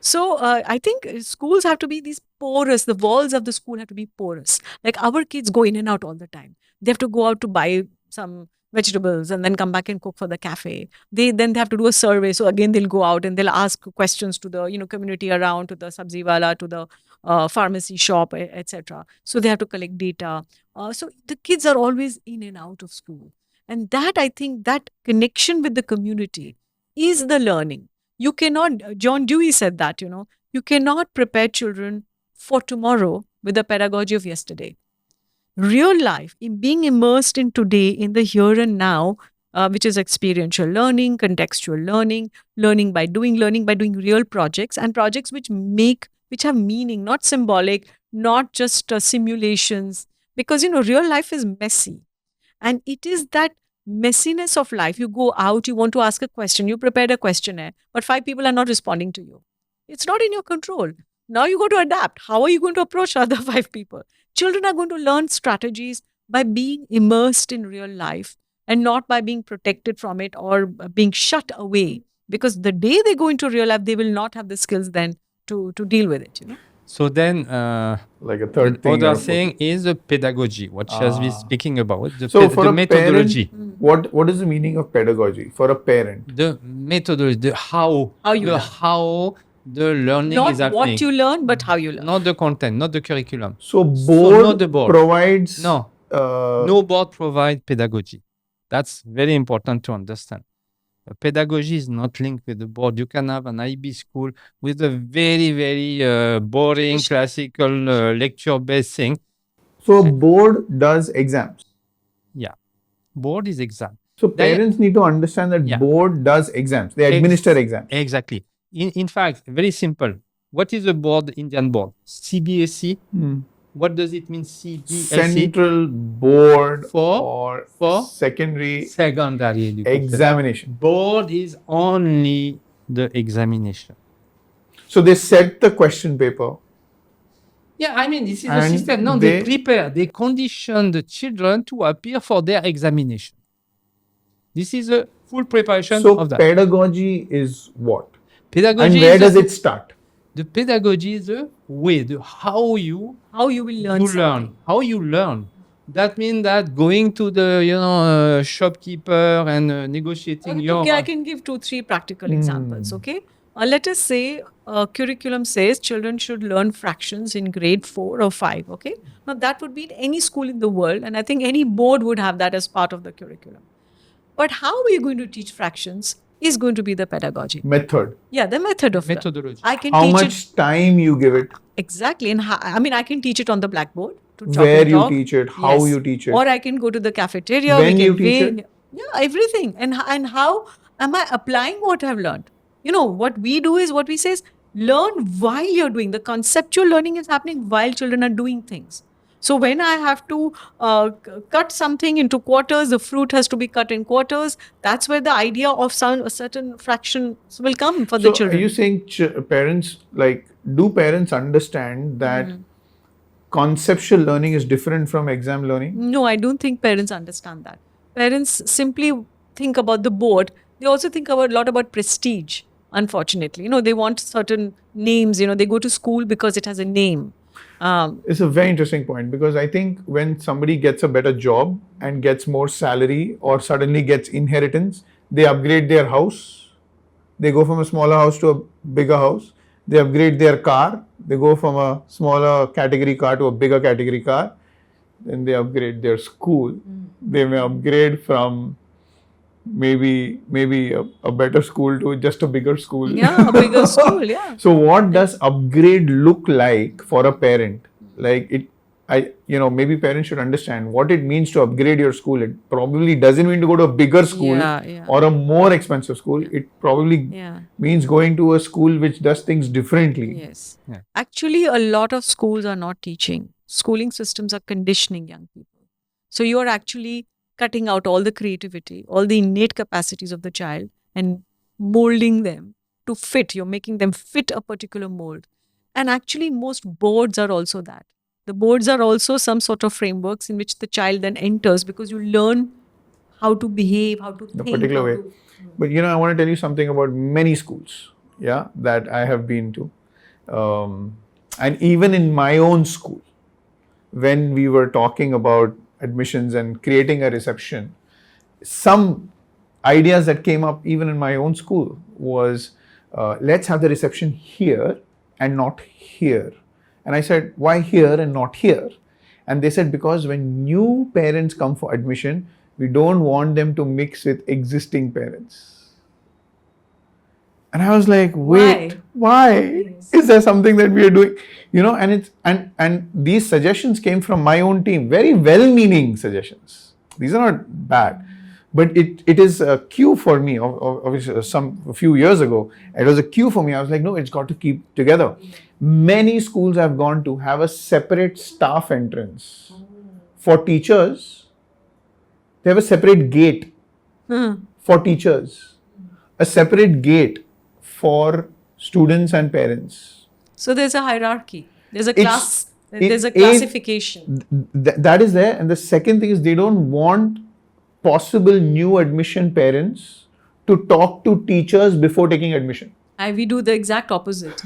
So I think schools have to be these porous. The walls of the school have to be porous. Like our kids go in and out all the time. They have to go out to buy some vegetables and then come back and cook for the cafe. They have to do a survey. So again, they'll go out and they'll ask questions to the community around, to the sabzi wala, to the pharmacy shop, etc. So they have to collect data. So the kids are always in and out of school. And that, I think, that connection with the community is the learning. You cannot, John Dewey said that, you cannot prepare children for tomorrow with the pedagogy of yesterday. Real life, in being immersed in today, in the here and now, which is experiential learning, contextual learning by doing real projects, and projects which have meaning, not symbolic, not just simulations. Because, real life is messy. And it is that messiness of life. You go out, you want to ask a question, you prepared a questionnaire, but 5 people are not responding to you. It's not in your control. Now you got to adapt. How are you going to approach other 5 people? Children are going to learn strategies by being immersed in real life and not by being protected from it or being shut away. Because the day they go into real life, they will not have the skills then to deal with it, So then, like a third thing. Other thing is the pedagogy, what Shazvi is speaking about. So for the a methodology. parent, what is the meaning of pedagogy for a parent? The methodology, the how the learning not is happening. What you learn, but how you learn. Not the content, not the curriculum. So board, not the board. provides... No. No board provides pedagogy. That's very important to understand. Pedagogy is not linked with the board. You can have an IB school with a very, very boring, classical, lecture-based thing. So board does exams. Yeah. Board is exam. So parents need to understand that board does exams. They administer exams. Exactly. In fact, very simple. What is the board, Indian board? CBSE. What does it mean, CBSE? Central Board for Secondary Education. Examination. Board is only the examination. So they set the question paper. Yeah, I mean, this is the system. No, they prepare, they condition the children to appear for their examination. This is a full preparation of that. So pedagogy is what? Pedagogy and where does it start? The pedagogy is the way, how you will learn. How you learn. That means that going to the shopkeeper and negotiating I can give 2-3 practical examples. Okay, let us say curriculum says children should learn fractions in grade 4 or 5. Okay. Now, that would be in any school in the world. And I think any board would have that as part of the curriculum. But how we are going to teach fractions is going to be the pedagogy. Method. Yeah, the method of Methodology. I can How teach much it time you give it, exactly. And I mean, I can teach it on the blackboard to chalk where and you talk. teach it, how Yes. you teach it. Or I can go to the cafeteria. When we you can teach weigh- it. Yeah, everything. And how am I applying what I've learned? You know, what we do is what we say is learn while you're doing. The conceptual learning is happening while children are doing things. So when I have to cut something into quarters, the fruit has to be cut in quarters. That's where the idea of a certain fractions will come for the So children. are you saying parents, like, do parents understand that conceptual learning is different from exam learning? No, I don't think parents understand that. Parents simply think about the board. They also think a lot about prestige, unfortunately. You know, they want certain names. You know, they go to school because it has a name. It's a very interesting point, because I think when somebody gets a better job and gets more salary or suddenly gets inheritance, they upgrade their house. They go from a smaller house to a bigger house. They upgrade their car. They go from a smaller category car to a bigger category car. Then they upgrade their school. They may upgrade from maybe a better school to just a bigger school. Yeah, a bigger school, yeah. So what does upgrade look like for a parent? Like maybe parents should understand what it means to upgrade your school. It probably doesn't mean to go to a bigger school Yeah. or a more expensive school. It probably means going to a school which does things differently. Yes. Yeah. Actually, a lot of schools are not teaching. Schooling systems are conditioning young people. So you are actually cutting out all the creativity, all the innate capacities of the child and molding them to fit. You're making them fit a particular mold. And actually, most boards are also that. The boards are also some sort of frameworks in which the child then enters, because you learn how to behave, how to In a think. particular how way. to- But I want to tell you something about many schools, that I have been to. And even in my own school, when we were talking about admissions and creating a reception, some ideas that came up even in my own school was, let's have the reception here and not here. And I said, why here and not here? And they said, because when new parents come for admission, we don't want them to mix with existing parents. And I was like, wait, why? Yes. Is there something that we are doing? And it's and these suggestions came from my own team, very well-meaning suggestions. These are not bad. But it is a cue for me, obviously a few years ago, it was a cue for me. I was like, no, it's got to keep together. Many schools have gone to have a separate staff entrance. For teachers, they have a separate gate for teachers, a separate gate for students and parents. So there's a hierarchy. There's a It's- class. There's a classification. That is there. And the second thing is, they don't want possible new admission parents to talk to teachers before taking admission. We do the exact opposite.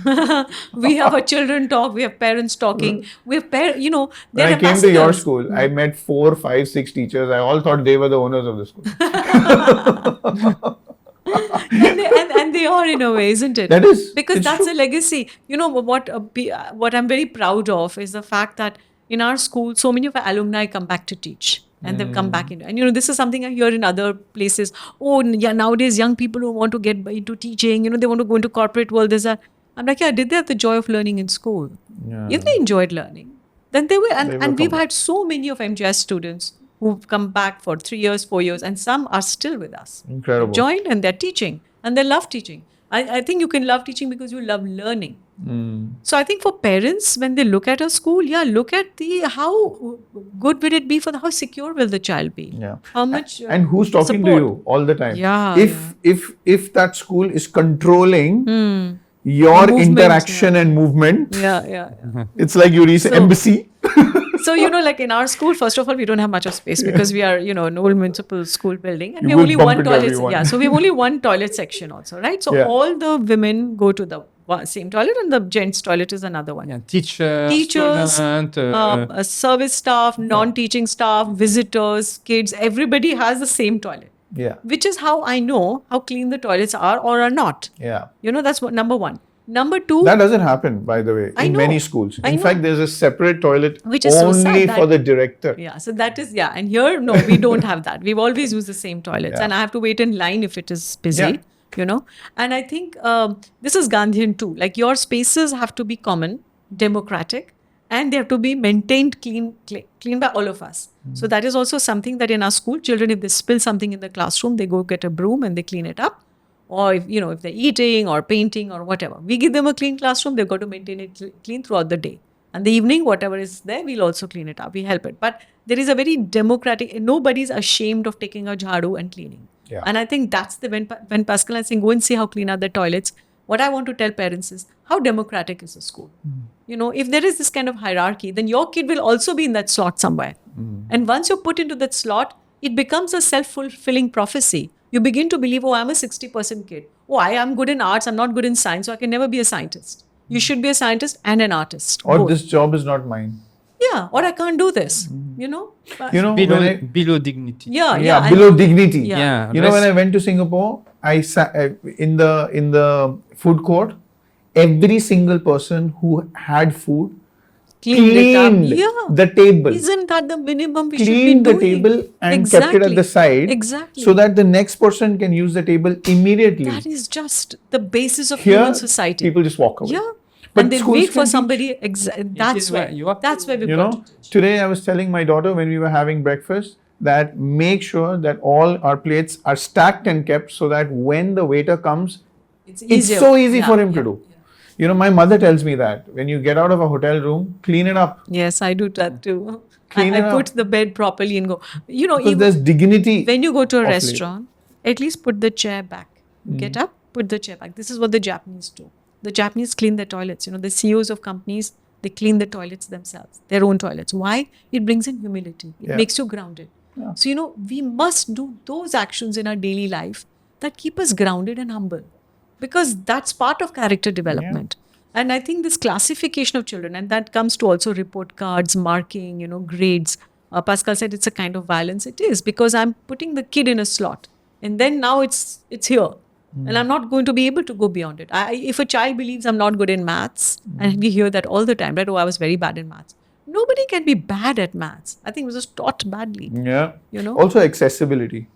We have our children talk. We have parents talking. We have When they're I came to your ambassadors. school, I met 4, 5, 6 teachers. I all thought they were the owners of the school. and they are, in a way, isn't it? That is, because it's that's true. a legacy. What I'm very proud of is the fact that in our school, so many of our alumni come back to teach. And they've come back in. And this is something I hear in other places. Oh, yeah, nowadays young people who want to get into teaching, they want to go into corporate world. I'm like, yeah, did they have the joy of learning in school? If they enjoyed learning, then they were. They And, will and we've come had so many of MGS students who've come back for 3 years, 4 years, and some are still with us. Incredible. Joined and they're teaching and they love teaching. I think you can love teaching because you love learning. So I think for parents, when they look at a school, look at how good will it be for how secure will the child be? Yeah. How much And who's talking support? to you all the time? Yeah, If that school is controlling your Movement, interaction and movement, Yeah. it's like you reach embassy. So, like in our school, first of all, we don't have much of space because we are, an old municipal school building and You we have will only bump one into toilet. everyone. Yeah, so we have only one toilet section also, right? So Yeah. all the women go to the same toilet and the gents' toilet is another one. Yeah, teachers, Teachers, student, service staff, non-teaching staff, visitors, kids, everybody has the same toilet, Yeah. which is how I know how clean the toilets are or are not. Yeah. That's number one. Number two, That doesn't happen, by the way, I in know. many schools. I In know. fact, there's a separate toilet Which is so sad only for that- the director. yeah, so that is, yeah. And here, no, we don't have that. We've always used the same toilets. Yeah. And I have to wait in line if it is busy, Yeah. you know. And I think this is Gandhian too. Like your spaces have to be common, democratic, and they have to be maintained clean by all of us. So that is also something that in our school, children, if they spill something in the classroom, they go get a broom and they clean it up. Or if, you know, if they're eating or painting or whatever, we give them a clean classroom, they've got to maintain it clean throughout the day. And the evening, whatever is there, we'll also clean it up. We help it. But there is a very democratic, nobody's ashamed of taking a jharu and cleaning. Yeah. And I think that's the, when Pascal is saying, go and see how clean are the toilets. What I want to tell parents is, how democratic is the school? You know, if there is this kind of hierarchy, then your kid will also be in that slot somewhere. And once you're put into that slot, it becomes a self-fulfilling prophecy. You begin to believe, oh, I'm a 60% kid. Oh, I am good in arts, I'm not good in science, so I can never be a scientist. You should be a scientist and an artist. Or both. this job is not mine. Yeah, or I can't do this, you know. You know, below, when I, below dignity. yeah, and- below dignity. Yeah. You know, when I went to Singapore, I sat in the food court. Every single person who had food cleaned it up. cleaned Yeah. the table, Isn't that the minimum we should be cleaned the doing? table, and kept it at the side, Exactly. so that the next person can use the table immediately. That is just the basis of Here, human society. people just walk away. Yeah. But And they schools wait can for teach. somebody. That's is where where. you have That's to- where we've You got know, to teach. today I was telling my daughter when we were having breakfast that make sure that all our plates are stacked and kept so that when the waiter comes, It's it's easier. so easy Yeah, for him to yeah, do. You know, my mother tells me that when you get out of a hotel room, clean it up. Yes, I do that too. Clean it I up. put the bed properly and go. You know, Because even there's dignity. when you go to a of labor. restaurant, at least put the chair back. Get up, put the chair back. This is what the Japanese do. The Japanese clean their toilets. You know, the CEOs of companies, they clean the toilets themselves, their own toilets. Why? It brings in humility. It Yeah. makes you grounded. Yeah. So, you know, we must do those actions in our daily life that keep us grounded and humble, because that's part of character development. And I think this classification of children, and that comes to also report cards, marking, you know, grades. Pascal said it's a kind of violence. It is, because I'm putting the kid in a slot, and then now it's here, and I'm not going to be able to go beyond it. If a child believes I'm not good in maths, and we hear that all the time, right? Oh, I was very bad in maths. Nobody can be bad at maths. I think it was just taught badly. Yeah. You know? Also, accessibility.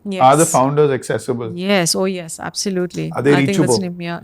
Yes. Are the founders accessible? Yes. Oh, yes. Absolutely. Are they I think that's reachable? yeah.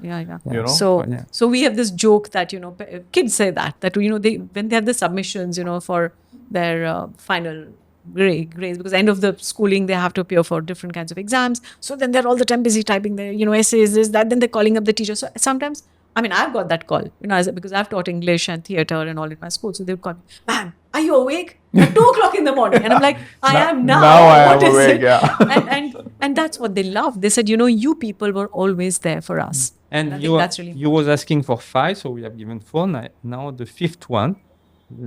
You know? So, Yeah. so we have this joke that, you know, kids say that you know, they when they have the submissions, you know, for their final grades, because end of the schooling they have to appear for different kinds of exams. So then they're all the time busy typing their, you know, essays, this, that. Then they're calling up the teacher. So sometimes, I mean, I've got that call, you know, because I've taught English and theater and all in my school. So they would call me, "Ma'am, are you awake? At 2:00 in the morning." And I'm like, I am now. Now I am What is awake, it? yeah. And that's what they love. They said, you know, you people were always there for us. And I you, think that's really you was asking for 5, so we have given 4. Now the 5th one,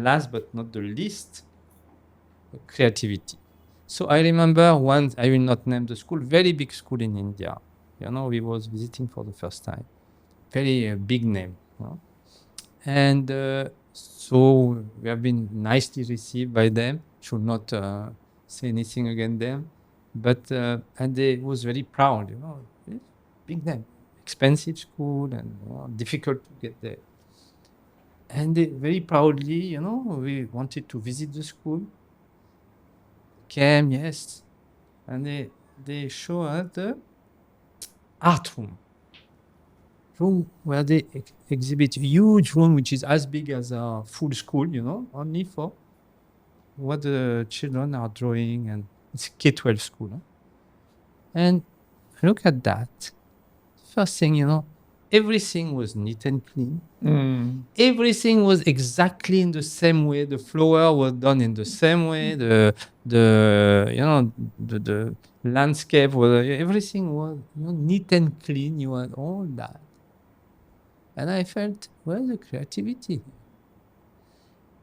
last but not the least, creativity. So I remember once, I will not name the school, very big school in India. You know, we was visiting for the first time. Very big name. You know? And so we have been nicely received by them. Should not say anything against them. But, and they was very proud, you know, big name. Expensive school and difficult to get there. And they very proudly, you know, we wanted to visit the school. Came, yes. And they show us the art room where they exhibit a huge room, which is as big as a full school, you know, only for what the children are drawing. And it's a K-12 school. Huh? And look at that. First thing, you know, everything was neat and clean. Everything was exactly in the same way. The flower was done in the same way. The landscape was, everything was, you know, neat and clean. You had all that, and I felt, where's the creativity?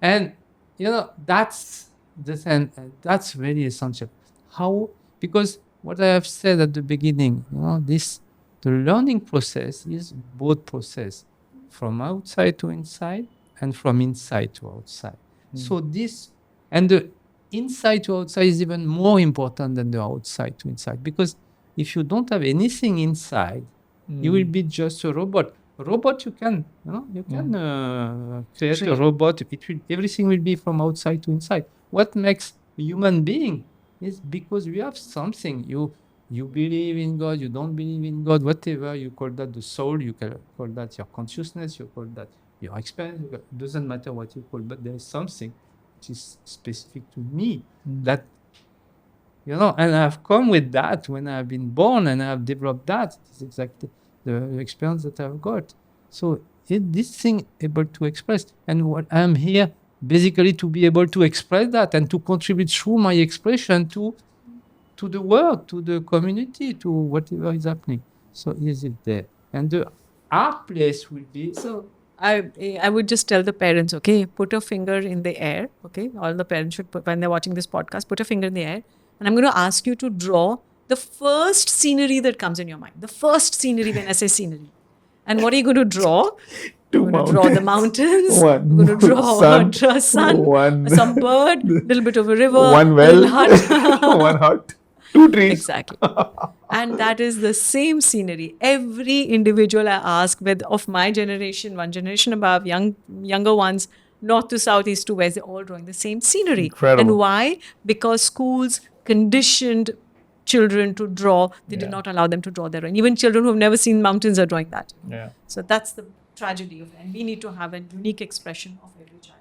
And you know, that's that's very essential. How? Because what I have said at the beginning, you know, the learning process is both process, from outside to inside and from inside to outside. So this, and the inside to outside is even more important than the outside to inside, because if you don't have anything inside, you will be just a robot. A robot, you can create a robot. Everything will be from outside to inside. What makes a human being is because we have something. You believe in God, you don't believe in God, whatever you call that, the soul, you can call that your consciousness, you call that your experience. It doesn't matter what you call, but there is something which is specific to me that, and I've come with that when I've been born and I've developed that. It's exactly the experience that I've got. So this thing able to express, and what I'm here basically to be able to express that and to contribute through my expression to the world, to the community, to whatever is happening. So is it there? And our place will be. So I would just tell the parents, okay, put a finger in the air. Okay, all the parents should put, when they're watching this podcast, put a finger in the air, and I'm going to ask you to draw the first scenery that comes in your mind. The first scenery when I say scenery. And what are you going to draw? You're going to draw the mountains. You're going to draw a sun, some bird, a little bit of a river, one a well, little hut. one hut, 2 trees. Exactly. And that is the same scenery. Every individual I ask, with of my generation, one generation above, younger ones, north to south, east to west, they're all drawing the same scenery. Incredible. And why? Because schools conditioned children to draw. They did not allow them to draw their own. Even children who have never seen mountains are drawing that. Yeah. So that's the tragedy of it. And we need to have a unique expression of every child.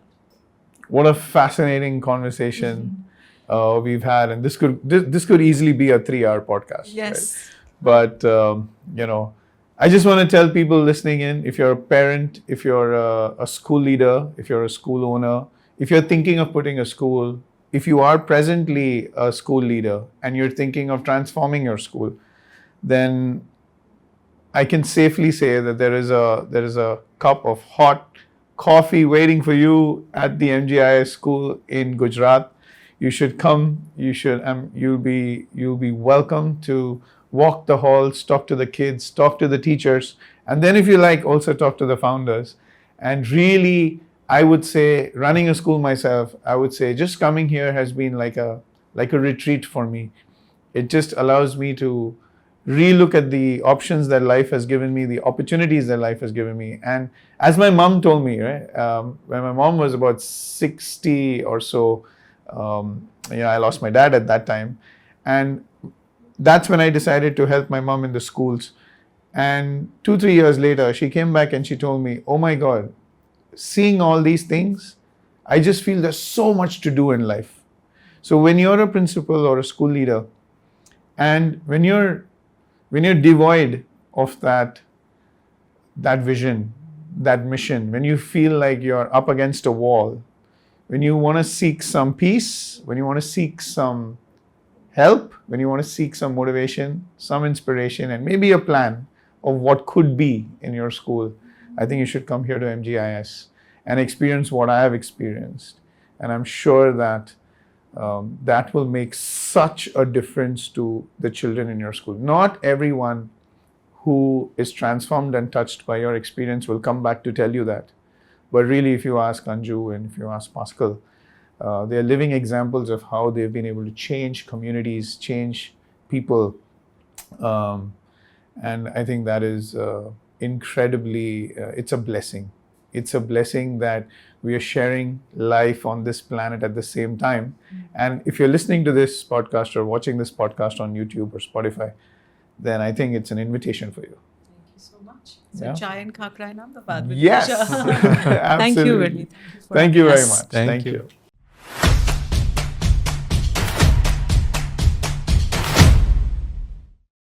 What a fascinating conversation we've had, and this could easily be a 3-hour podcast. Yes. Right? But I just want to tell people listening in: if you're a parent, if you're a school leader, if you're a school owner, if you're thinking of putting a school, if you are presently a school leader and you're thinking of transforming your school, then I can safely say that there is a cup of hot coffee waiting for you at the MGIS school in Gujarat. You should come. You'll be welcome to walk the halls, talk to the kids, talk to the teachers, and then if you like, also talk to the founders. And really, I would say, running a school myself, I would say just coming here has been like a retreat for me. It just allows me to relook at the options that life has given me, the opportunities that life has given me. And as my mom told me, right, when my mom was about 60 or so, I lost my dad at that time. And that's when I decided to help my mom in the schools. And 2-3 years later, she came back and she told me, oh my God, seeing all these things, I just feel there's so much to do in life. So when you're a principal or a school leader, and when you're devoid of that vision, that mission, when you feel like you're up against a wall, when you want to seek some peace, when you want to seek some help, when you want to seek some motivation, some inspiration, and maybe a plan of what could be in your school, I think you should come here to MGIS and experience what I have experienced. And I'm sure that that will make such a difference to the children in your school. Not everyone who is transformed and touched by your experience will come back to tell you that. But really, if you ask Anju and if you ask Pascal, they are living examples of how they've been able to change communities, change people. And I think that is incredibly, it's a blessing. It's a blessing that we are sharing life on this planet at the same time. And if you're listening to this podcast or watching this podcast on YouTube or Spotify, then I think it's an invitation for you. Thank you so much. So chai and khakra in Ahmedabad. Yes. Thank you, really. Thank you very much. Thank Thank you. you.